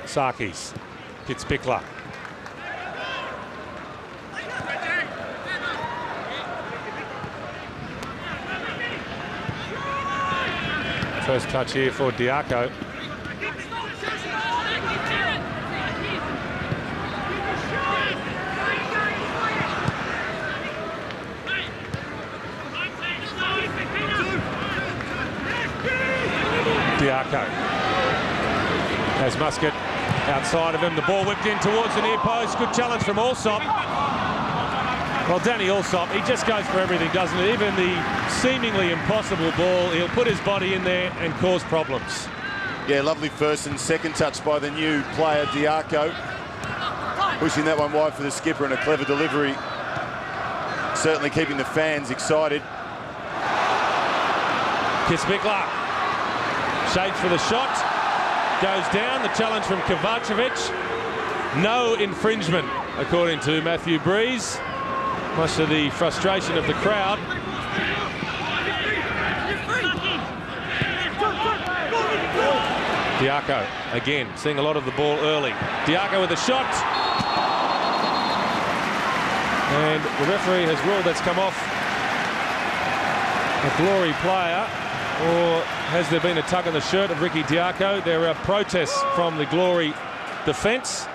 Sarkis, Kit Spickler. First touch here for Diaco. Diaco has Muscat outside of him. The ball whipped in towards the near post. Good challenge from Allsop. Well, Danny Allsop, he just goes for everything, doesn't he? Even the seemingly impossible ball, he'll put his body in there and cause problems. Yeah, lovely first and second touch by the new player, Diaco. Pushing that one wide for the skipper and a clever delivery. Certainly keeping the fans excited. Kitzbichler shades for the shot. Goes down. The challenge from Kovacevic. No infringement, according to Matthew Breeze. Much to the frustration of the crowd. Diaco again, seeing a lot of the ball early. Diaco with a shot. And the referee has ruled that's come off a Glory player. Or has there been a tug on the shirt of Ricky Diaco? There are protests from the Glory defence.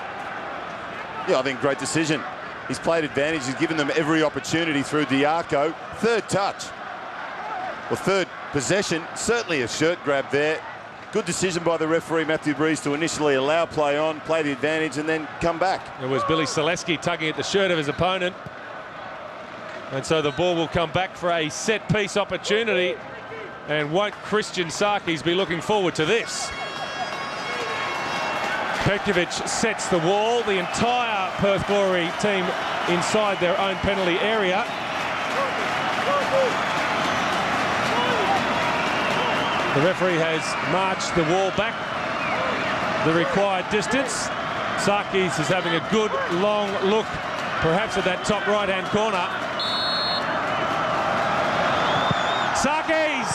Yeah, I think great decision. He's played advantage. He's given them every opportunity through Diaco. Third touch, or third possession. Certainly a shirt grab there. Good decision by the referee, Matthew Breeze, to initially allow play on, play the advantage, and then come back. It was Billy Selesky tugging at the shirt of his opponent. And so the ball will come back for a set-piece opportunity. And won't Christian Sarkis be looking forward to this? Petkovic sets the wall. The entire Perth Glory team inside their own penalty area. The referee has marched the wall back the required distance. Sarkis is having a good long look, perhaps at that top right-hand corner. Sarkis!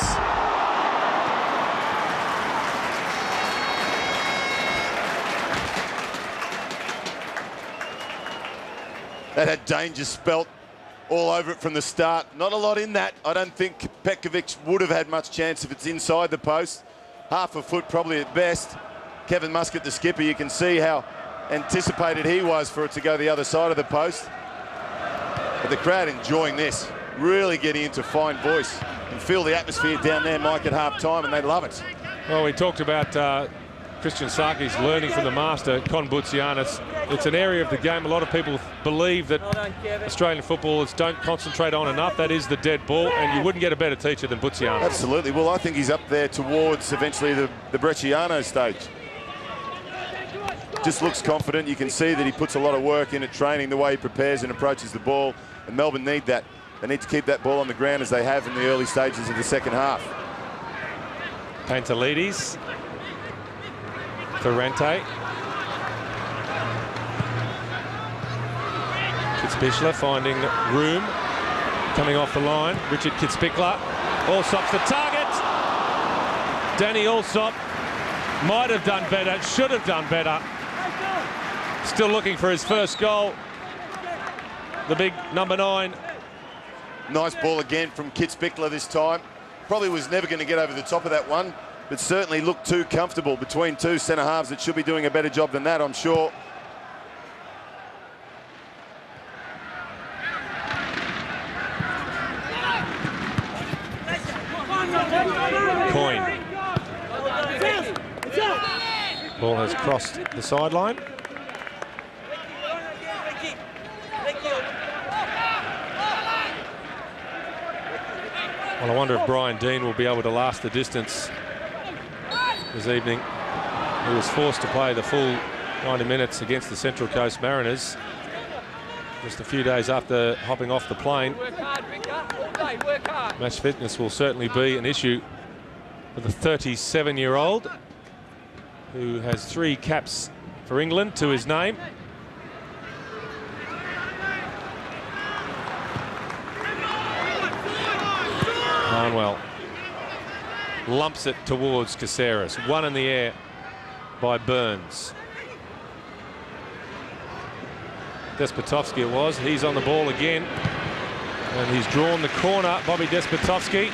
That had danger spelt all over it from the start. Not a lot in that. I don't think Petkovic would have had much chance if it's inside the post. Half a foot probably at best. Kevin Muscat, the skipper, you can see how anticipated he was for it to go the other side of the post. But the crowd enjoying this, really getting into fine voice. And feel the atmosphere down there, Mike, at half-time, and they love it. Well, we talked about Christian Sarkis learning from the master, Con Butsianis. It's an area of the game a lot of people believe that Australian footballers don't concentrate on enough. That is the dead ball, and you wouldn't get a better teacher than Butsianis. Absolutely. Well, I think he's up there towards eventually the Bresciano stage. Just looks confident. You can see that he puts a lot of work in at training, the way he prepares and approaches the ball, and Melbourne need that. They need to keep that ball on the ground as they have in the early stages of the second half. Pantelides. Ferrante. Kitzbichler finding room. Coming off the line. Richard Kitzbichler. Allsop's the target. Danny Allsop might have done better, should have done better. Still looking for his first goal. The big number 9. Nice ball again from Kitzbichler this time. Probably was never going to get over the top of that one, but certainly looked too comfortable between two centre halves that should be doing a better job than that, I'm sure. Coyne. Ball has crossed the sideline. Well, I wonder if Brian Dean will be able to last the distance this evening. He was forced to play the full 90 minutes against the Central Coast Mariners just a few days after hopping off the plane. Match fitness will certainly be an issue for the 37-year-old who has 3 caps for England to his name. Barnwell lumps it towards Caceres. One in the air by Burns. Despotovsky it was. He's on the ball again. And he's drawn the corner. Bobby Despotovsky.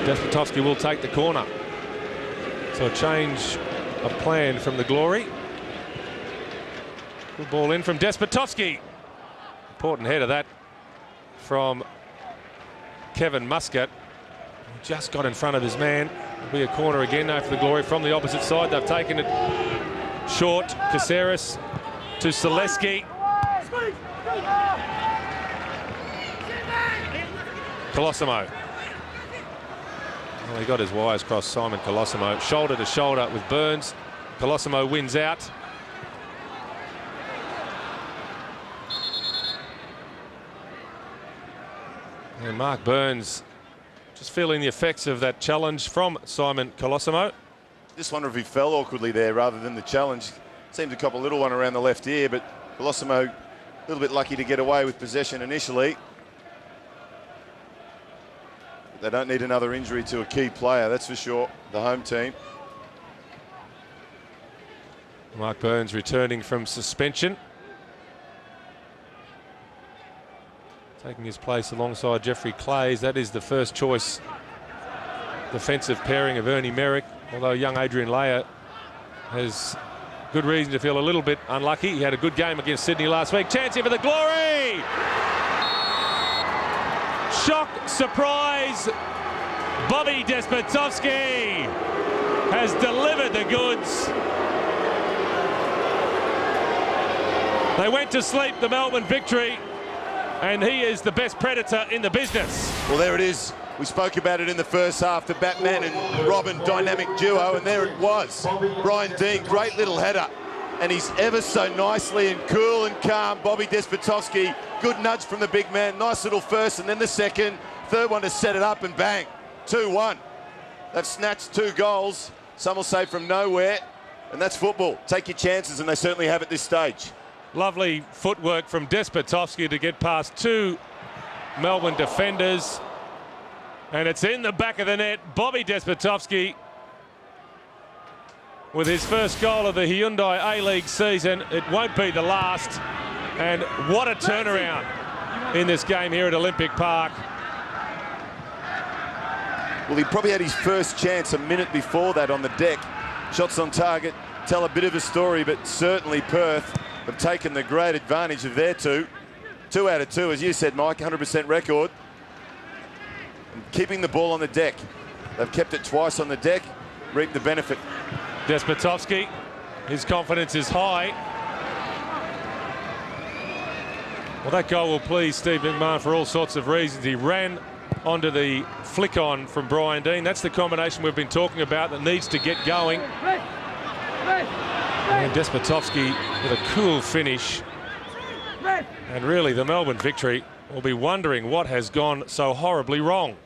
Despotovsky will take the corner. So a change of plan from the Glory. Good ball in from Despotovsky. Important header that from Kevin Muscat. Just got in front of his man. It'll be a corner again now for the Glory from the opposite side. They've taken it Short, Caceres to Zaleski. Colosimo. Well, he got his wires crossed, Simon Colosimo. Shoulder to shoulder with Burns. Colosimo wins out. And Mark Burns just feeling the effects of that challenge from Simon Colosimo. Just wonder if he fell awkwardly there rather than the challenge. Seemed to cop a little one around the left ear, but Colosimo a little bit lucky to get away with possession initially. They don't need another injury to a key player, that's for sure, the home team. Mark Burns returning from suspension. Taking his place alongside Jeffrey Clays. That is the first choice defensive pairing of Ernie Merrick, although young Adrian Leia has good reason to feel a little bit unlucky. He had a good game against Sydney last week. Chance here for the Glory! Shock, surprise, Bobby Despotovsky has delivered the goods. They went to sleep, the Melbourne Victory, and he is the best predator in the business. Well, there it is. We spoke about it in the first half, the Batman and Robin dynamic duo, and there it was. Brian Dean, great little header. And he's ever so nicely and cool and calm. Bobby Despotovsky, good nudge from the big man. Nice little first and then the second. Third one to set it up and bang, 2-1. They've snatched 2 goals. Some will say from nowhere. And that's football. Take your chances, and they certainly have at this stage. Lovely footwork from Despotovsky to get past 2 Melbourne defenders. And it's in the back of the net. Bobby Despotovsky with his first goal of the Hyundai A-League season. It won't be the last. And what a turnaround in this game here at Olympic Park. Well, he probably had his first chance a minute before that on the deck. Shots on target tell a bit of a story, but certainly Perth have taken the great advantage of their 2. 2 out of 2, as you said, Mike, 100% record. And keeping the ball on the deck. They've kept it twice on the deck, reaped the benefit. Despotovsky, his confidence is high. Well, that goal will please Steve McMahon for all sorts of reasons. He ran onto the flick on from Brian Dean. That's the combination we've been talking about that needs to get going. And Despotovsky with a cool finish. And really, the Melbourne Victory will be wondering what has gone so horribly wrong.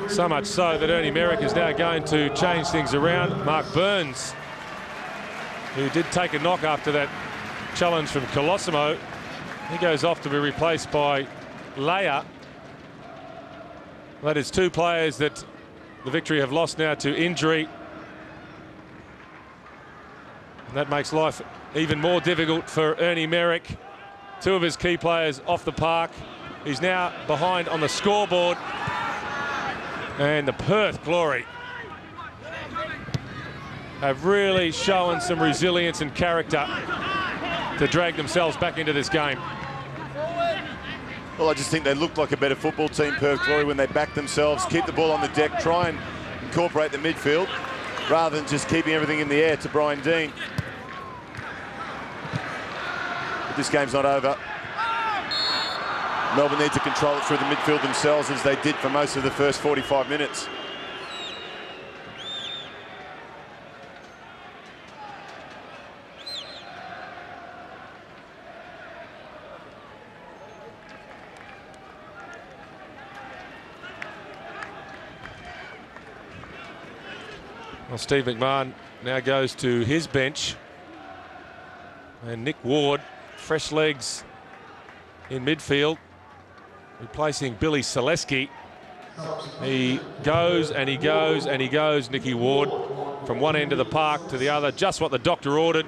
So much so that Ernie Merrick is now going to change things around. Mark Burns, who did take a knock after that challenge from Colosimo, he goes off to be replaced by Leia. That is 2 players that the Victory have lost now to injury. And that makes life even more difficult for Ernie Merrick. 2 of his key players off the park. He's now behind on the scoreboard. And the Perth Glory have really shown some resilience and character to drag themselves back into this game. Well, I just think they looked like a better football team, Perth Glory, when they back themselves, keep the ball on the deck, try and incorporate the midfield, rather than just keeping everything in the air to Brian Dean. But this game's not over. Melbourne need to control it through the midfield themselves, as they did for most of the first 45 minutes. Well, Steve McMahon now goes to his bench. And Nick Ward, fresh legs in midfield, replacing Billy Zaleski. He goes and he goes and he goes, Nicky Ward, from one end of the park to the other, just what the doctor ordered.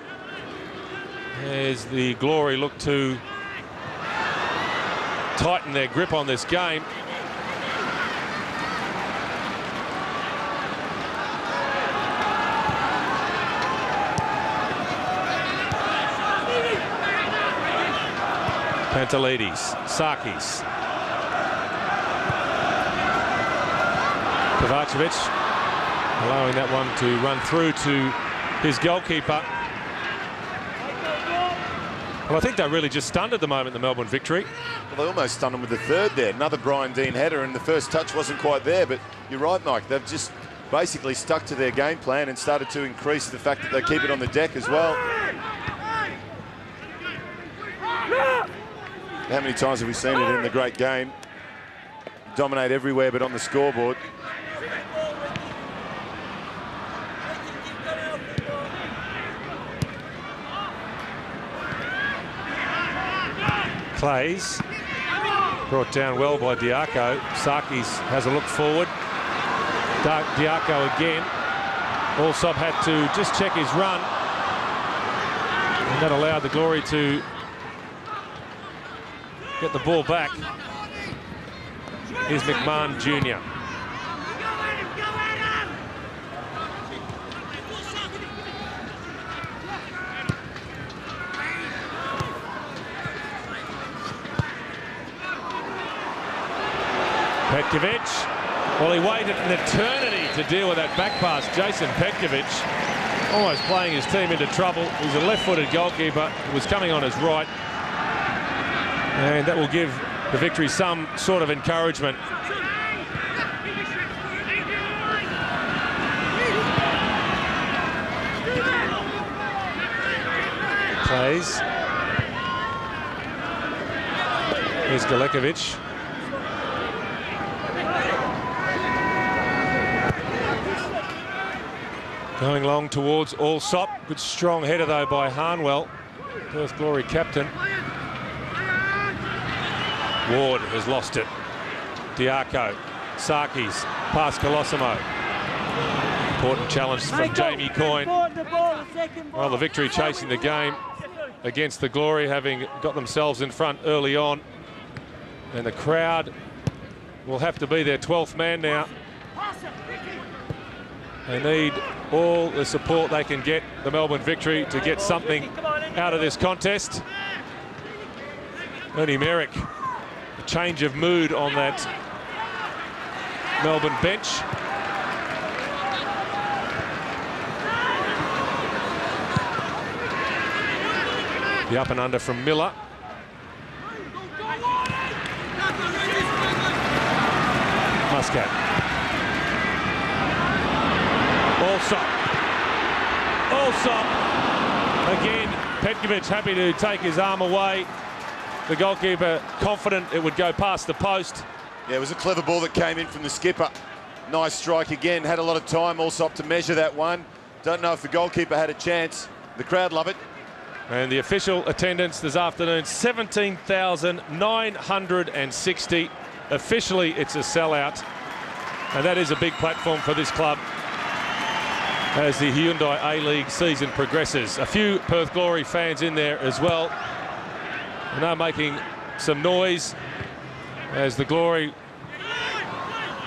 As the Glory look to tighten their grip on this game. Pantelides, Sarkis, Kovacevic, allowing that one to run through to his goalkeeper. Well, I think they're really just stunned at the moment, the Melbourne Victory. Well, they almost stunned him with the third there. Another Brian Dean header, and the first touch wasn't quite there, but you're right, Mike. They've just basically stuck to their game plan and started to increase the fact that they keep it on the deck as well. How many times have we seen it in the great game? Dominate everywhere but on the scoreboard. Clays brought down well by Diaco. Sarkis has a look forward. Diaco again. Allsop had to just check his run. And that allowed the Glory to get the ball back. Here's McMahon Jr. Petkovic. Well, he waited an eternity to deal with that back pass. Jason Petkovic almost playing his team into trouble. He's a left-footed goalkeeper who was coming on his right. And that will give the Victory some sort of encouragement. Plays. Here's Galekovic. Going long towards Allsop. Good strong header though by Harnwell, Perth Glory captain. Ward has lost it. Diaco. Sarkis. Past Colosimo. Important challenge from Jamie Coyne. Well, the Victory chasing the game against the Glory, having got themselves in front early on. And the crowd will have to be their 12th man now. They need all the support they can get, the Melbourne Victory, to get something out of this contest. Ernie Merrick, a change of mood on that Melbourne bench. The up and under from Miller. Muscat. Allsop. Again, Petkovic happy to take his arm away. The goalkeeper confident it would go past the post. Yeah, it was a clever ball that came in from the skipper. Nice strike again. Had a lot of time, Allsop, to measure that one. Don't know if the goalkeeper had a chance. The crowd love it. And the official attendance this afternoon, 17,960. Officially, it's a sellout. And that is a big platform for this club as the Hyundai A-League season progresses. A few Perth Glory fans in there as well. And they're making some noise as the Glory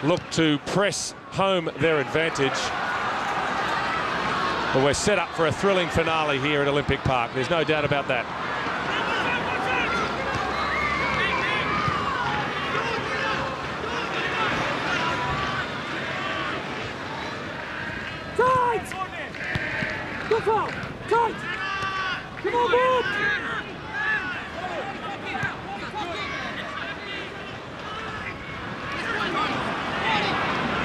look to press home their advantage. But we're set up for a thrilling finale here at Olympic Park. There's no doubt about that. Go for it! Tight! Come on, Bob!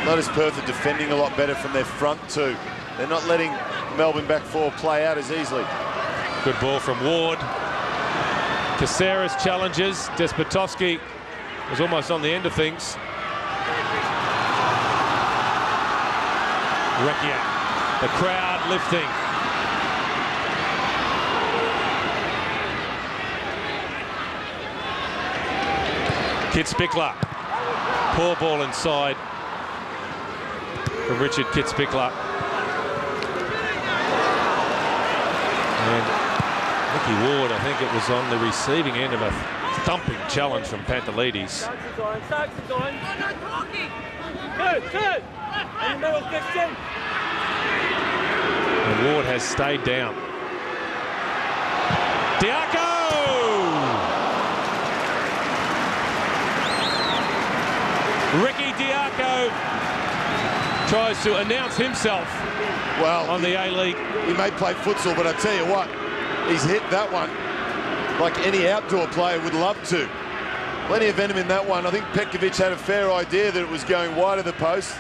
Notice Perth are defending a lot better from their front too. They're not letting Melbourne back four play out as easily. Good ball from Ward. Caceres challenges. Despotovsky was almost on the end of things. Recchia, the crowd lifting. Kitzbichler, poor ball inside from Richard Kitzbichler. And Nicky Ward, I think it was on the receiving end of a thumping challenge from Pantelides. And Ward has stayed down. Diaco! Ricky Diaco tries to announce himself on the A-League. He may play futsal, but I tell you what, he's hit that one like any outdoor player would love to. Plenty of venom in that one. I think Petkovic had a fair idea that it was going wide of the post.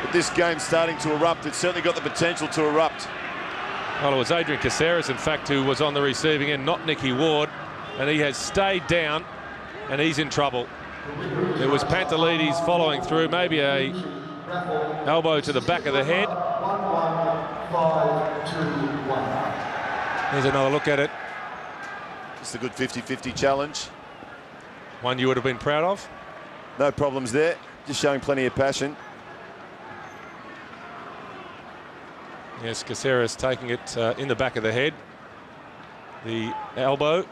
But this game's starting to erupt. It's certainly got the potential to erupt. Well, it was Adrian Caceres, in fact, who was on the receiving end, not Nicky Ward, and he has stayed down, and he's in trouble. It was Pantelides following through, maybe a elbow to the back of the head. Here's another look at it. It's a good 50-50 challenge. One you would have been proud of? No problems there. Just showing plenty of passion. Yes, Caceres taking it in the back of the head. The elbow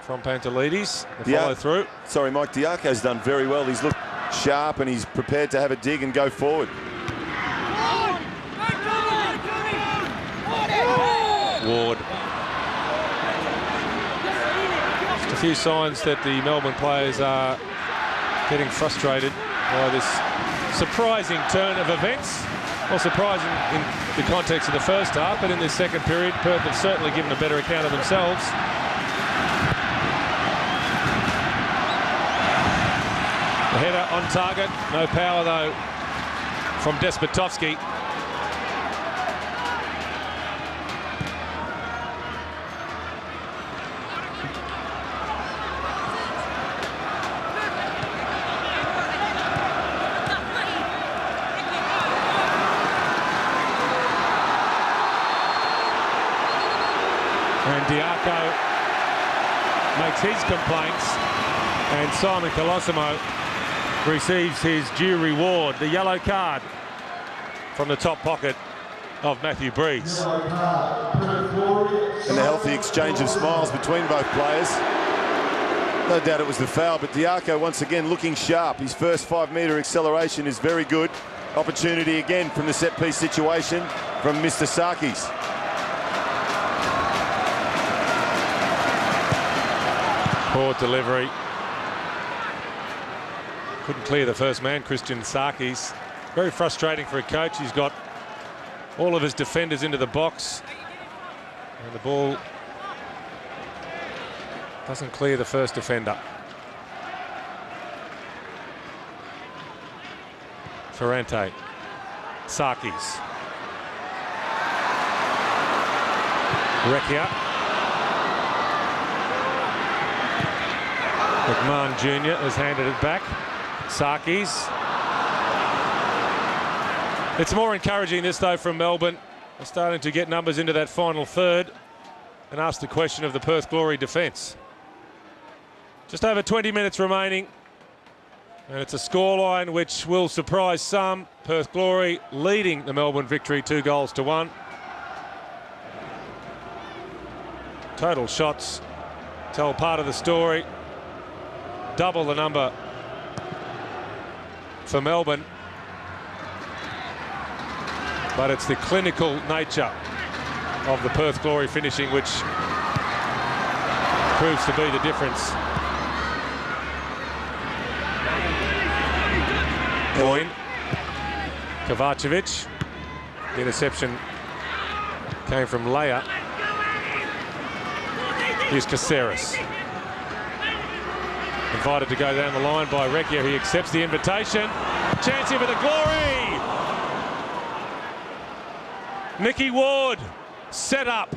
from Pantelides, the follow through. Sorry, Mike, Diaco's done very well. He's looked sharp and he's prepared to have a dig and go forward. Ward. Just a few signs that the Melbourne players are getting frustrated by this surprising turn of events. Well, surprising in the context of the first half, but in this second period, Perth have certainly given a better account of themselves. The header on target, no power though from Despotovsky. And Diaco makes his complaints, and Simon Colosimo receives his due reward, the yellow card from the top pocket of Matthew Breeze. And a healthy exchange of smiles between both players. No doubt it was the foul, but Diaco once again looking sharp. His first 5-metre acceleration is very good. Opportunity again from the set-piece situation from Mr. Sarkis. Poor delivery. Couldn't clear the first man, Christian Sarkis. Very frustrating for a coach. He's got all of his defenders into the box, and the ball doesn't clear the first defender. Ferrante. Sarkis. Recchia. McMahon Jr. has handed it back. Sarkis. It's more encouraging this though from Melbourne. They're starting to get numbers into that final third and ask the question of the Perth Glory defence. Just over 20 minutes remaining, and it's a scoreline which will surprise some. Perth Glory leading the Melbourne Victory 2-1. Total shots tell part of the story. Double the number for Melbourne, but it's the clinical nature of the Perth Glory finishing which proves to be the difference. Coyne, Kovacevic, the interception came from Leia. Here's Caceres. Invited to go down the line by Recchia. He accepts the invitation. Chance here for the Glory. Nicky Ward set up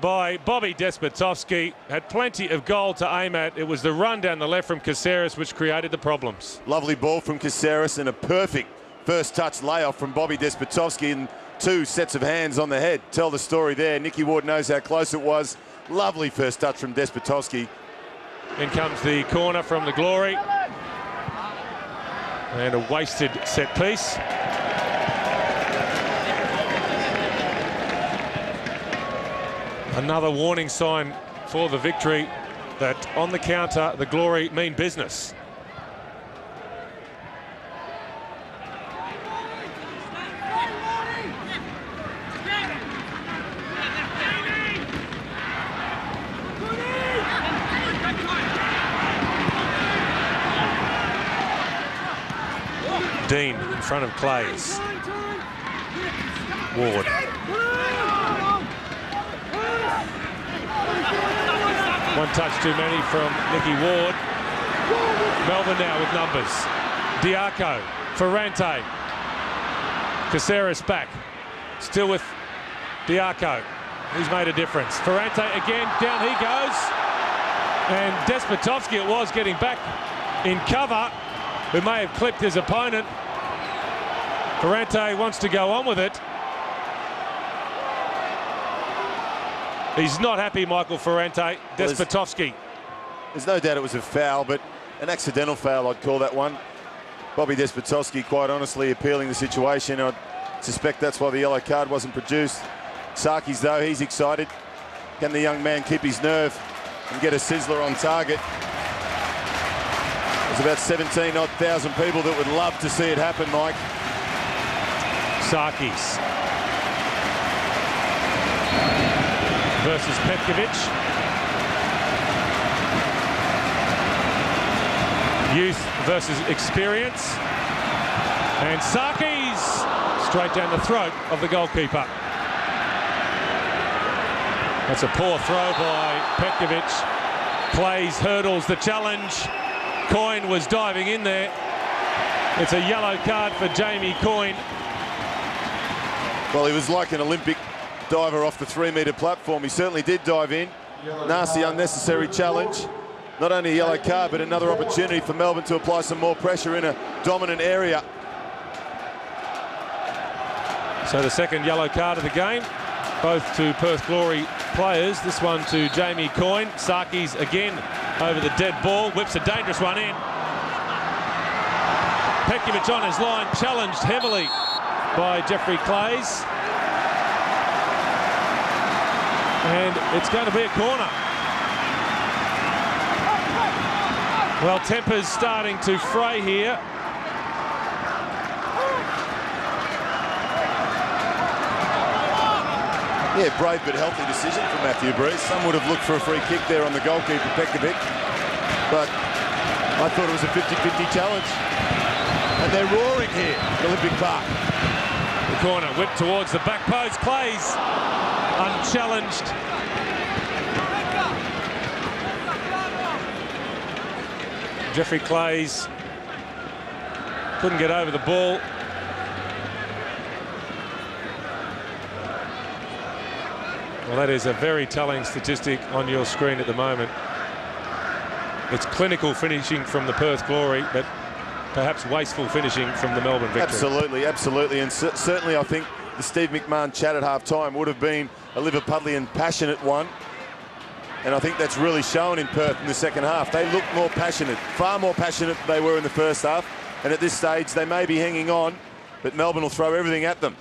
by Bobby Despotovsky. Had plenty of goal to aim at. It was the run down the left from Caceres which created the problems. Lovely ball from Caceres and a perfect first touch layoff from Bobby Despotovsky, and 2 sets of hands on the head. Tell the story there. Nicky Ward knows how close it was. Lovely first touch from Despotovsky. In comes the corner from the Glory. And a wasted set piece. Another warning sign for the Victory that on the counter, the Glory mean business. Dean in front of Clays. Ward. One touch too many from Nicky Ward. Melbourne now with numbers. Diaco, Ferrante. Caceres back. Still with Diaco. He's made a difference. Ferrante again, down he goes. And Despotovsky it was getting back in cover, who may have clipped his opponent. Ferrante wants to go on with it. He's not happy, Michael Ferrante. Despotovsky. There's no doubt it was a foul, but an accidental foul, I'd call that one. Bobby Despotovsky, quite honestly, appealing the situation. I suspect that's why the yellow card wasn't produced. Sarkis, though, he's excited. Can the young man keep his nerve and get a sizzler on target? There's about 17,000 people that would love to see it happen, Mike. Sarkis versus Petkovic. Youth versus experience. And Sarkis straight down the throat of the goalkeeper. That's a poor throw by Petkovic. Clays hurdles the challenge. Coyne was diving in there. It's a yellow card for Jamie Coyne. Well, he was like an Olympic diver off the 3-metre platform. He certainly did dive in. Nasty, unnecessary challenge. Not only a yellow card, but another opportunity for Melbourne to apply some more pressure in a dominant area. So the second yellow card of the game, both to Perth Glory players. This one to Jamie Coyne. Sarkis again over the dead ball, whips a dangerous one in. Petkovic on his line, challenged heavily by Jeffrey Clays. And it's going to be a corner. Well, tempers starting to fray here. Yeah, brave but healthy decision from Matthew Breeze. Some would have looked for a free kick there on the goalkeeper, Petkovic. But I thought it was a 50-50 challenge. And they're roaring here at Olympic Park. The corner whipped towards the back post. Clays unchallenged. Jeffrey Clays couldn't get over the ball. Well, that is a very telling statistic on your screen at the moment. It's clinical finishing from the Perth Glory, but perhaps wasteful finishing from the Melbourne Victory. Absolutely, absolutely. And certainly I think the Steve McMahon chat at half-time would have been a Liverpudlian passionate one. And I think that's really shown in Perth in the second half. They look more passionate, far more passionate than they were in the first half. And at this stage, they may be hanging on, but Melbourne will throw everything at them.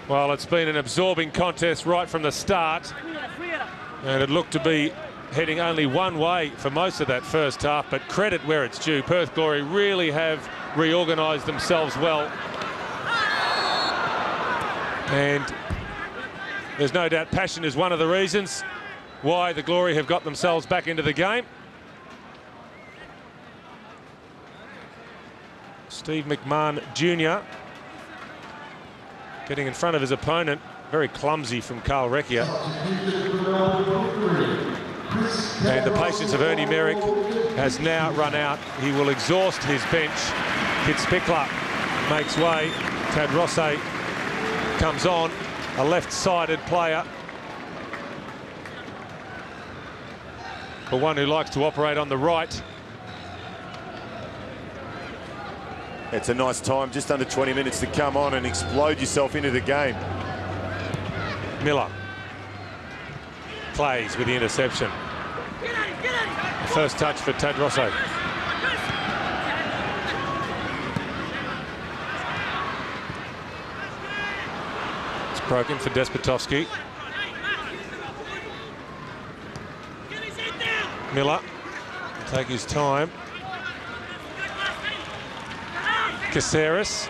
Well, it's been an absorbing contest right from the start. And it looked to be heading only one way for most of that first half, but credit where it's due. Perth Glory really have reorganised themselves well. And there's no doubt passion is one of the reasons why the Glory have got themselves back into the game. Steve McMahon Jr. getting in front of his opponent. Very clumsy from Carl Recchia. And the patience of Ernie Merrick has now run out. He will exhaust his bench. Kit Spickler makes way. Tad Rossi comes on, a left-sided player. For one who likes to operate on the right. It's a nice time, just under 20 minutes to come on and explode yourself into the game. Miller. Clays with the interception. First touch for Tad Rossi. It's broken for Despotovsky. Miller will take his time. Caceres.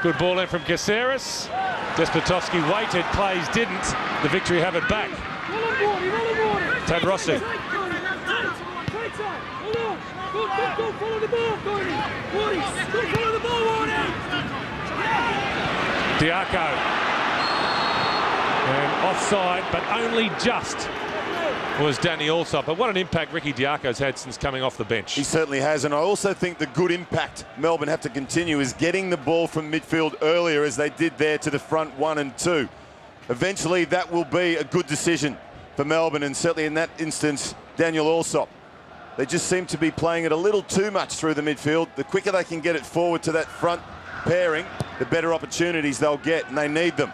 Good ball in from Caceres. Despotovsky waited, Clays didn't. The Victory have it back. Tad Rossi. Go follow the ball, Gordy. Gordy, go follow the ball, Gordy. Diaco. And offside, but only just, was Danny Allsop. But what an impact Ricky Diaco's had since coming off the bench. He certainly has, and I also think the good impact Melbourne have to continue is getting the ball from midfield earlier, as they did there, to the front 1 and 2. Eventually, that will be a good decision for Melbourne, and certainly in that instance, Daniel Allsop. They just seem to be playing it a little too much through the midfield. The quicker they can get it forward to that front pairing, the better opportunities they'll get, and they need them.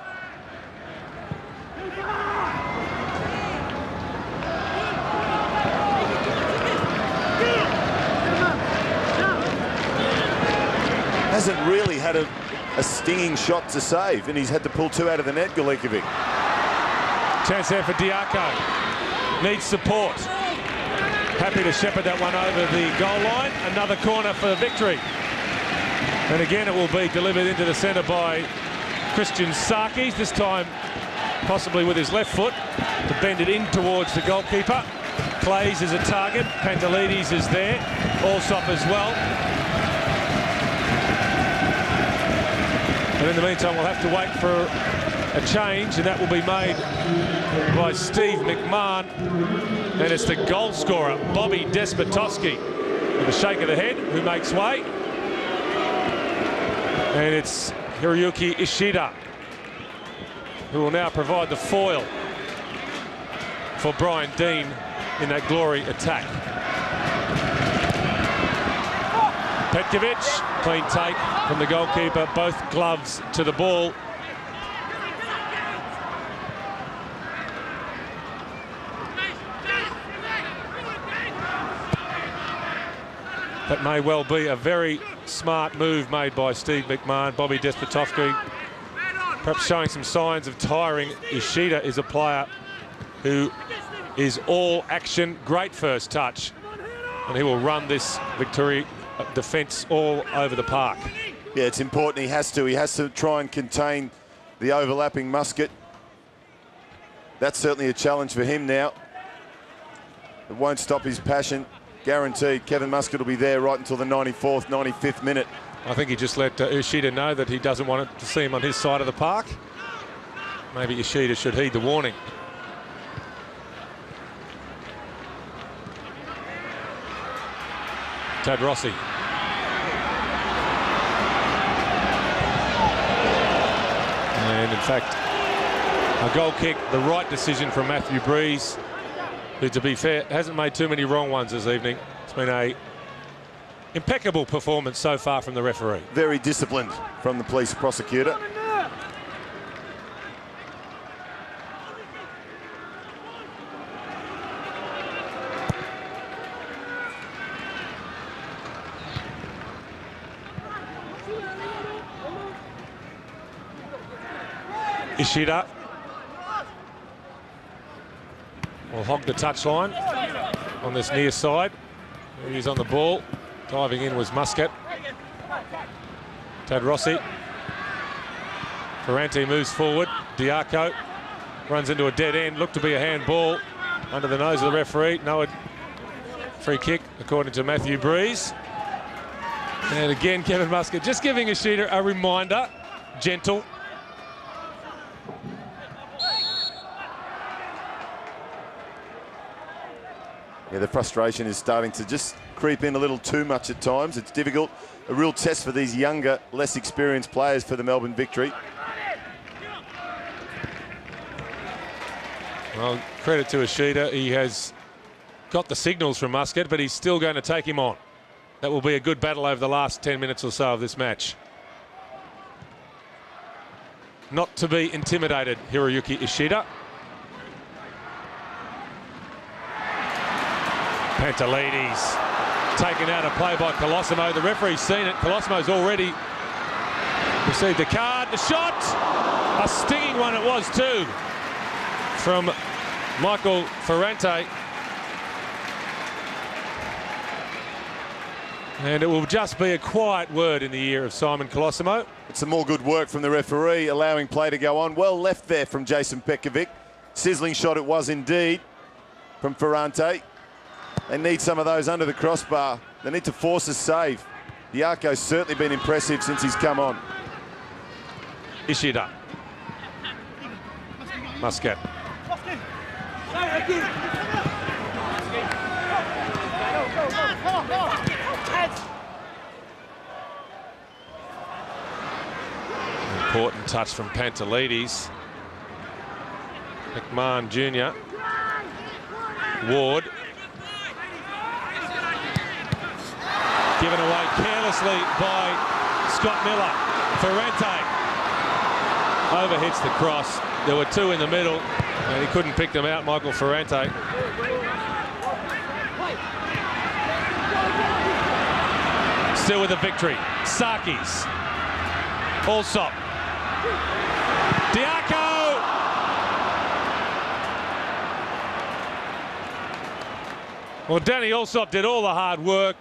Hasn't really had a stinging shot to save, and he's had to pull 2 out of the net, Galikovic. Chance there for Diaco. Needs support. Happy to shepherd that one over the goal line. Another corner for victory. And again, it will be delivered into the centre by Christian Sarkis, this time possibly with his left foot, to bend it in towards the goalkeeper. Clays is a target. Pantelides is there. Allsop as well. And in the meantime, we'll have to wait for a change, and that will be made by Steve McMahon. And it's the goal scorer, Bobby Despotowski, with a shake of the head, who makes way. And it's Hiroyuki Ishida, who will now provide the foil for Brian Dean in that Glory attack. Petkovic, clean take from the goalkeeper, both gloves to the ball. That may well be a very smart move made by Steve McMahon. Bobby Despotowski perhaps showing some signs of tiring. Ishida is a player who is all action, great first touch, and he will run this Victoria defence all over the park. Yeah, it's important. He has to try and contain the overlapping Muscat. That's certainly a challenge for him now. It won't stop his passion. Guaranteed. Kevin Muscat will be there right until the 94th, 95th minute. I think he just let Ishida know that he doesn't want to see him on his side of the park. Maybe Ishida should heed the warning. Tad Rossi. And in fact, a goal kick, the right decision from Matthew Breeze, who, to be fair, hasn't made too many wrong ones this evening. It's been a impeccable performance so far from the referee. Very disciplined from the police prosecutor. Ishida will hog the touchline on this near side. He's on the ball. Diving in was Muscat. Tad Rossi. Ferrante moves forward. Diaco runs into a dead end. Looked to be a handball under the nose of the referee. No free kick, according to Matthew Breeze. And again, Kevin Muscat just giving Ishida a reminder. Gentle. Yeah, the frustration is starting to just creep in a little too much at times. It's difficult. A real test for these younger, less experienced players for the Melbourne Victory. Well, credit to Ishida. He has got the signals from Muscat, but he's still going to take him on. That will be a good battle over the last 10 minutes or so of this match. Not to be intimidated, Hiroyuki Ishida. Pantelides taken out of play by Colosimo. The referee's seen it. Colosimo's already received the card. The shot! A stinging one it was too from Michael Ferrante. And it will just be a quiet word in the ear of Simon Colosimo. It's some more good work from the referee, allowing play to go on. Well left there from Jason Petkovic. Sizzling shot it was indeed from Ferrante. They need some of those under the crossbar They need to force a save. Diaco's certainly been impressive since he's come on. Ishida. Muscat. Important touch from Pantelides. McMahon Jr. Ward. Given away carelessly by Scott Miller. Ferrante overhits the cross. There were two in the middle and he couldn't pick them out, Michael Ferrante. Still with the victory. Sarkis. Allsop. Diaco! Well, Danny Allsop did all the hard work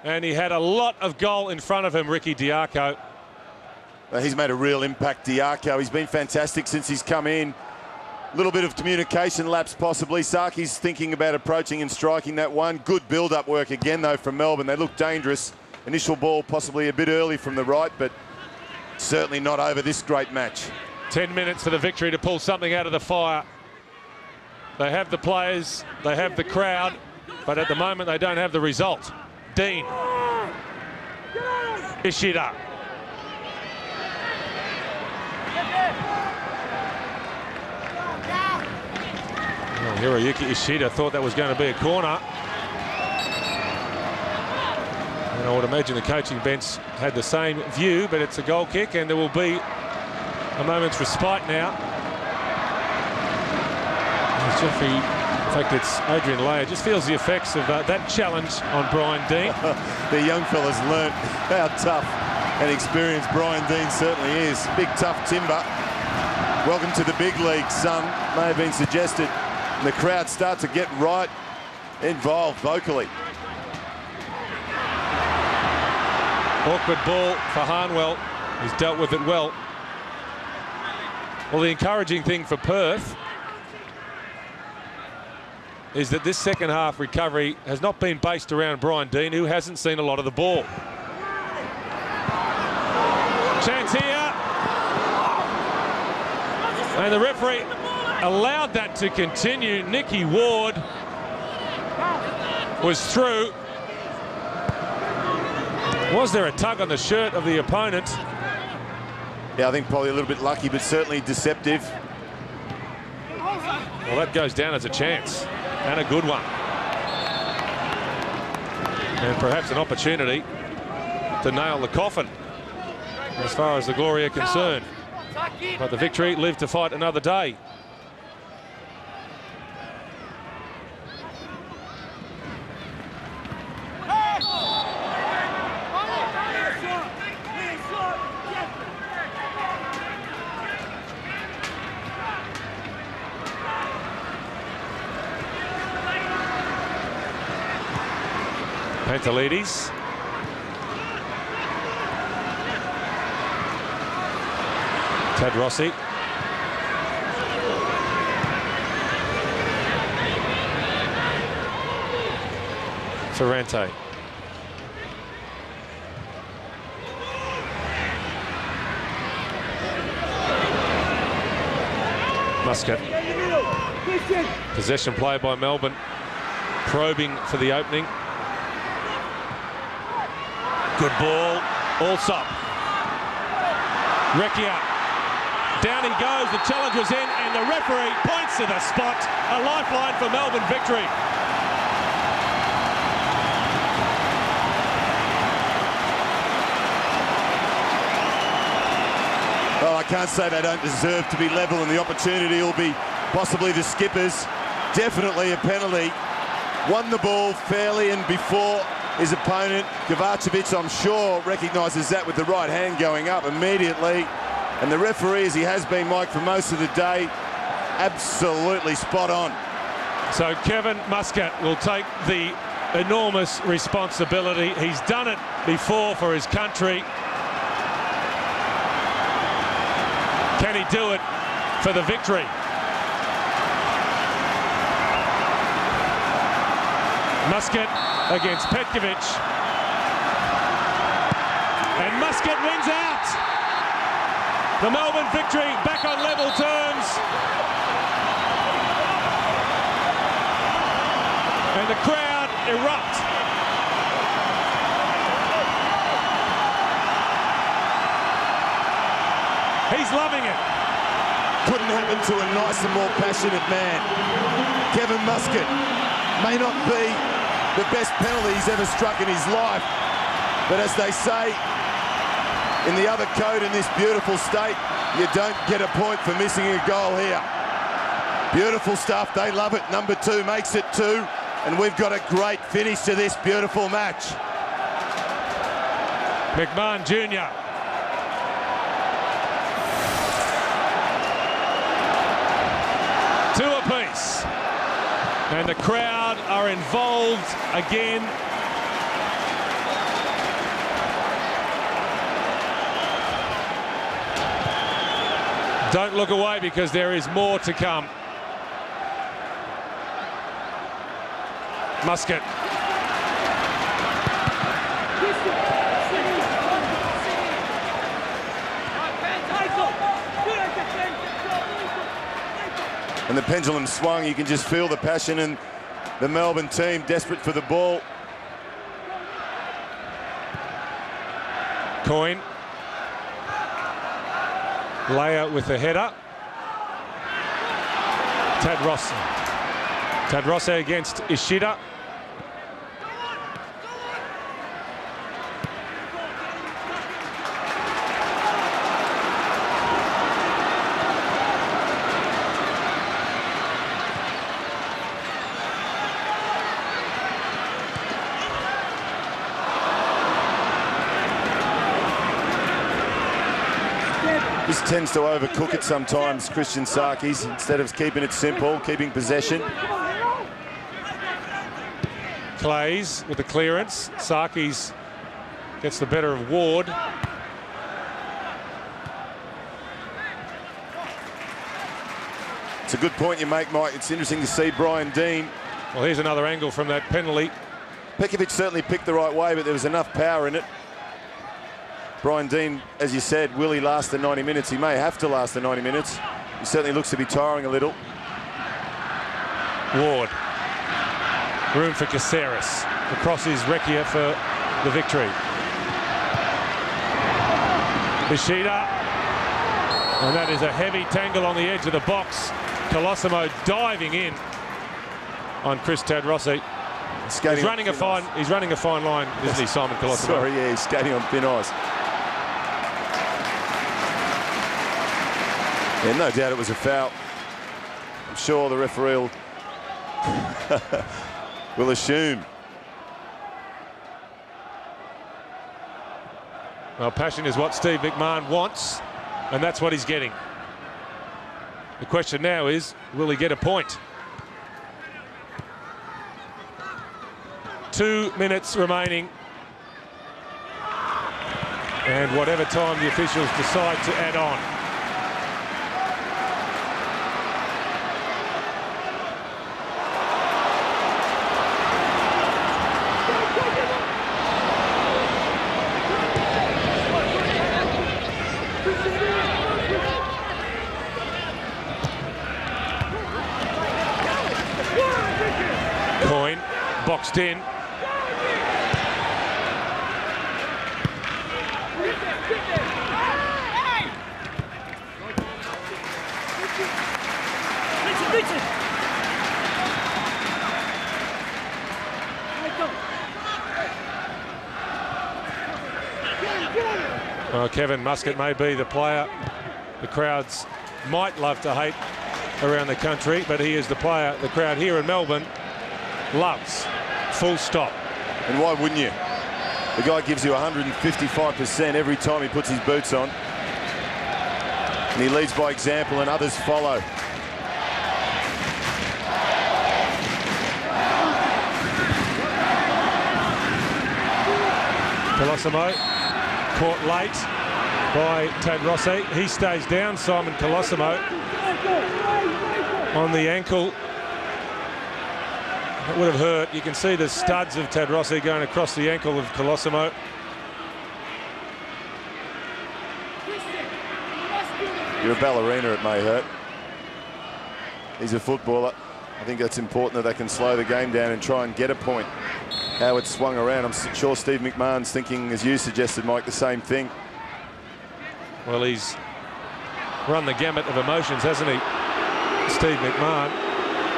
and he had a lot of goal in front of him, Ricky Diaco. He's made a real impact, Diaco. He's been fantastic since he's come in. A little bit of communication lapse possibly. Sarki's thinking about approaching and striking that one. Good build-up work again, though, from Melbourne. They look dangerous. Initial ball possibly a bit early from the right, but certainly not over this great match. 10 minutes for the victory to pull something out of the fire. They have the players, they have the crowd, but at the moment they don't have the result. Dean. Ishida. Well, Hiroyuki Ishida thought that was going to be a corner. And I would imagine the coaching bench had the same view, but it's a goal kick and there will be a moment's respite now. As Jeffrey, in fact it's Adrian Leyer, just feels the effects of that challenge on Brian Dean. The young fella's learnt how tough and experienced Brian Dean certainly is. Big tough timber. Welcome to the big league, son, may have been suggested. And the crowd start to get right involved vocally. Awkward ball for Harnwell. He's dealt with it well. Well, the encouraging thing for Perth is that this second half recovery has not been based around Brian Dean, who hasn't seen a lot of the ball. Chance here. And the referee allowed that to continue. Nicky Ward was through. Was there a tug on the shirt of the opponent? Yeah, I think probably a little bit lucky, but certainly deceptive. Well, that goes down as a chance, and a good one. And perhaps an opportunity to nail the coffin as far as the Glory are concerned. But the victory lived to fight another day. Pantelides. Tad Rossi. Ferrante. Muscat. Possession play by Melbourne. Probing for the opening. Good ball. Allsop. Recchia. Down he goes. The challenge was in, and the referee points to the spot. A lifeline for Melbourne victory. Well, I can't say they don't deserve to be level, and the opportunity will be possibly the skippers. Definitely a penalty. Won the ball fairly and before his opponent. Kovacevic, I'm sure, recognises that with the right hand going up immediately. And the referee, as he has been, Mike, for most of the day, absolutely spot on. So Kevin Muscat will take the enormous responsibility. He's done it before for his country. Can he do it for the victory? Muscat against Petkovic. And Muscat wins out. The Melbourne victory back on level terms. And the crowd erupt. He's loving it. Couldn't happen to a nicer, more passionate man. Kevin Muscat may not be the best penalty he's ever struck in his life, but as they say in the other code in this beautiful state, you don't get a point for missing a goal here. Beautiful stuff. They love it. Number 2 makes it 2, and we've got a great finish to this beautiful match. McMahon Jr. Two apiece. And the crowd are involved again. Don't look away because there is more to come. Muscat. And the pendulum swung. You can just feel the passion in the Melbourne team, desperate for the ball. Coyne. Layout with the header. Tadrossi against Ishida. This tends to overcook it sometimes, Christian Sarkis, instead of keeping it simple, keeping possession. Clays with the clearance. Sarkis gets the better of Ward. It's a good point you make, Mike. It's interesting to see Brian Dean. Well, here's another angle from that penalty. Petkovic certainly picked the right way, but there was enough power in it. Brian Dean, as you said, will he last the 90 minutes? He may have to last the 90 minutes. He certainly looks to be tiring a little. Ward. Room for Caceres. Across his Recchia for the victory. Ishida. And that is a heavy tangle on the edge of the box. Colosimo diving in on Chris Tadrossi. He's running a fine line, isn't he, Simon Colosimo? Sorry, yeah, he's skating on thin ice. Yeah, no doubt it was a foul. I'm sure the referee will assume. Well, passion is what Steve McMahon wants, and that's what he's getting. The question now is, will he get a point? 2 minutes remaining. And whatever time the officials decide to add on. Coyne boxed in. Well, Kevin Muscat may be the player the crowds might love to hate around the country, but he is the player the crowd here in Melbourne loves. Full stop. And why wouldn't you? The guy gives you 155% every time he puts his boots on. And he leads by example and others follow. Colosimo caught late by Tadrossi. He stays down, Simon Colosimo, on the ankle It would have hurt. You can see the studs of Tadrossi going across the ankle of Colosimo. You're a ballerina, it may hurt. He's a footballer. I think that's important that they can slow the game down and try and get a point. How it's swung around, I'm sure Steve McMahon's thinking, as you suggested, Mike, the same thing. Well, he's run the gamut of emotions, hasn't he, Steve McMahon?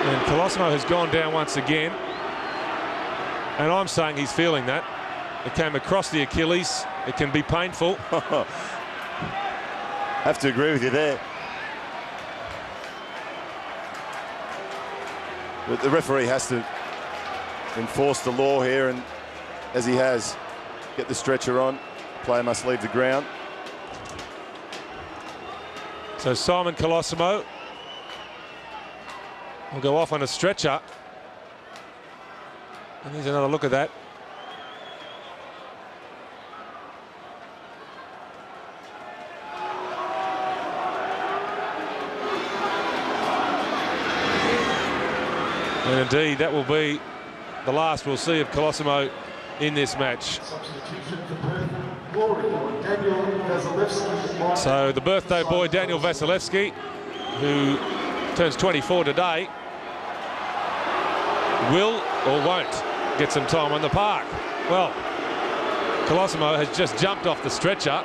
And Colosimo has gone down once again. And I'm saying he's feeling that. It came across the Achilles. It can be painful. Have to agree with you there. But the referee has to enforce the law here, and as he has, get the stretcher on. Player must leave the ground. So Simon Colosimo will go off on a stretcher. And here's another look at that. And indeed, that will be the last we'll see of Colosimo in this match. So the birthday boy, Daniel Vasilevsky, who turns 24 today, will or won't get some time on the park. Well, Colosimo has just jumped off the stretcher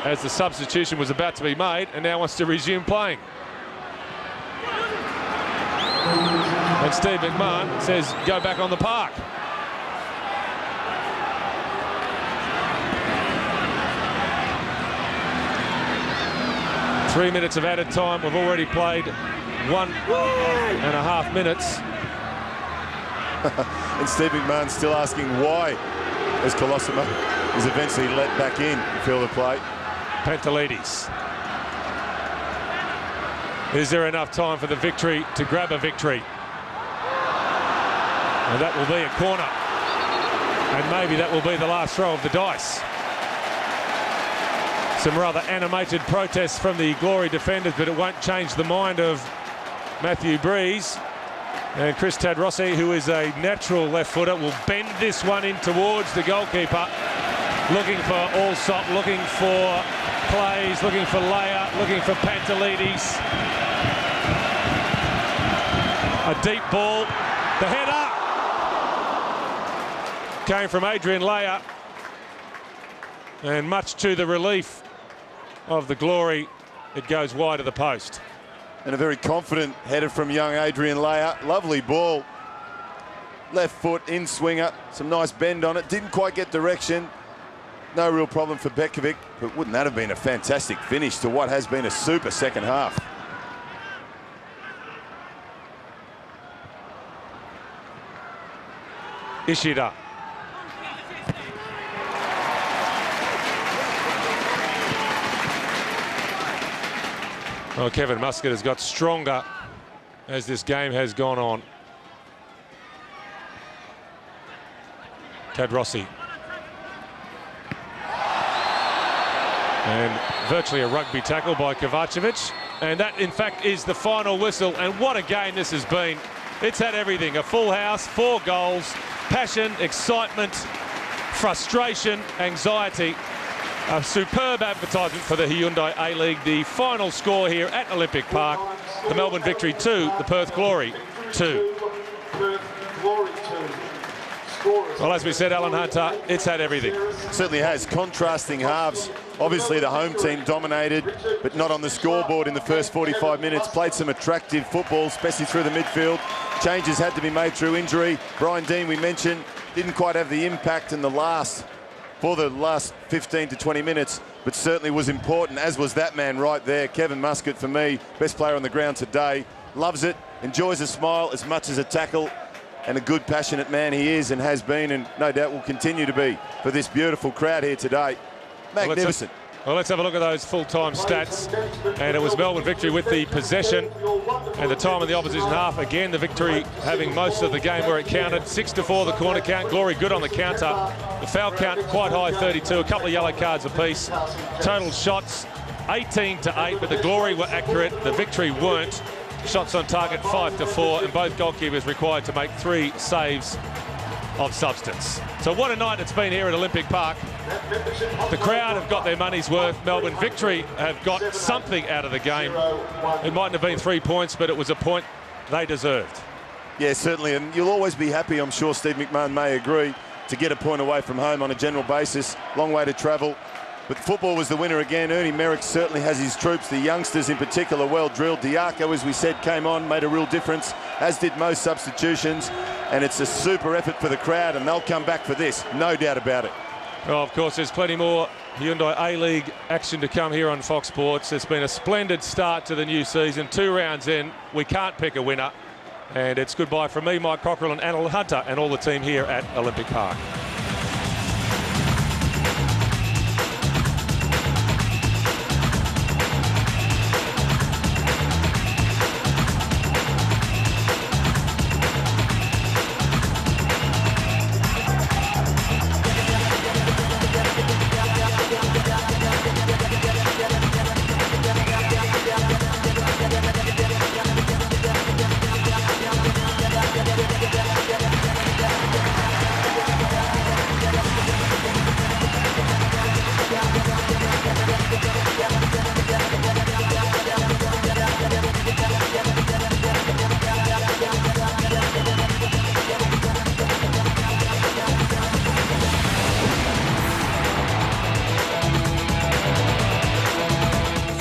as the substitution was about to be made and now wants to resume playing. And Steve McMahon says, go back on the park. Three minutes of added time. We've already played 1.5 minutes. And Steve McMahon still asking why, as Colosimo is eventually let back in to fill the play. Pantelides. Is there enough time for the victory to grab a victory? And that will be a corner. And maybe that will be the last throw of the dice. Some rather animated protests from the Glory defenders, but it won't change the mind of Matthew Breeze. And Chris Tadrossi, who is a natural left footer, will bend this one in towards the goalkeeper. Looking for Allsop, looking for Clays, looking for Leia, looking for Pantelides. A deep ball. The header came from Adrian Leia. And much to the relief of the Glory, it goes wide of the post. And a very confident header from young Adrian Leia. Lovely ball. Left foot, in swinger. Some nice bend on it. Didn't quite get direction. No real problem for Bekovic. But wouldn't that have been a fantastic finish to what has been a super second half? Ishida. Well, Kevin Muscat has got stronger as this game has gone on. Tadrossi. And virtually a rugby tackle by Kovacevic. And that, in fact, is the final whistle. And what a game this has been. It's had everything. A full house, 4 goals, passion, excitement, frustration, anxiety. A superb advertisement for the Hyundai A-League. The final score here at Olympic Park. The Melbourne Victory 2, the Perth Glory 2. Well, as we said, Alan Hunter, it's had everything. Certainly has. Contrasting halves. Obviously the home team dominated, but not on the scoreboard in the first 45 minutes. Played some attractive football, especially through the midfield. Changes had to be made through injury. Brian Dean, we mentioned, didn't quite have the impact in the last 15 to 20 minutes, but certainly was important, as was that man right there. Kevin Muscat, for me, best player on the ground today. Loves it, enjoys a smile as much as a tackle, and a good, passionate man he is and has been, and no doubt will continue to be for this beautiful crowd here today. Magnificent. Well, let's have a look at those full-time stats. And it was Melbourne Victory with the possession and the time in the opposition half. Again, the Victory having most of the game where it counted. 6-4 the corner count. Glory good on the counter. The foul count quite high, 32. A couple of yellow cards apiece. Total shots 18-8, but the Glory were accurate. The Victory weren't. Shots on target 5-4, and both goalkeepers required to make 3 saves of substance. So what a night it's been here at Olympic Park. The crowd have got their money's worth. Melbourne Victory have got something out of the game. It mightn't have been 3 points, but it was a point they deserved. Yeah, certainly, and you'll always be happy, I'm sure Steve McMahon may agree, to get a point away from home on a general basis. Long way to travel. But football was the winner again. Ernie Merrick certainly has his troops, the youngsters in particular, well drilled. Diaco, as we said, came on, made a real difference, as did most substitutions. And it's a super effort for the crowd, and they'll come back for this, no doubt about it. Well, of course, there's plenty more Hyundai A-League action to come here on Fox Sports. It's been a splendid start to the new season. 2 rounds in, we can't pick a winner. And it's goodbye from me, Mike Cockrell, and Anil Hunter, and all the team here at Olympic Park.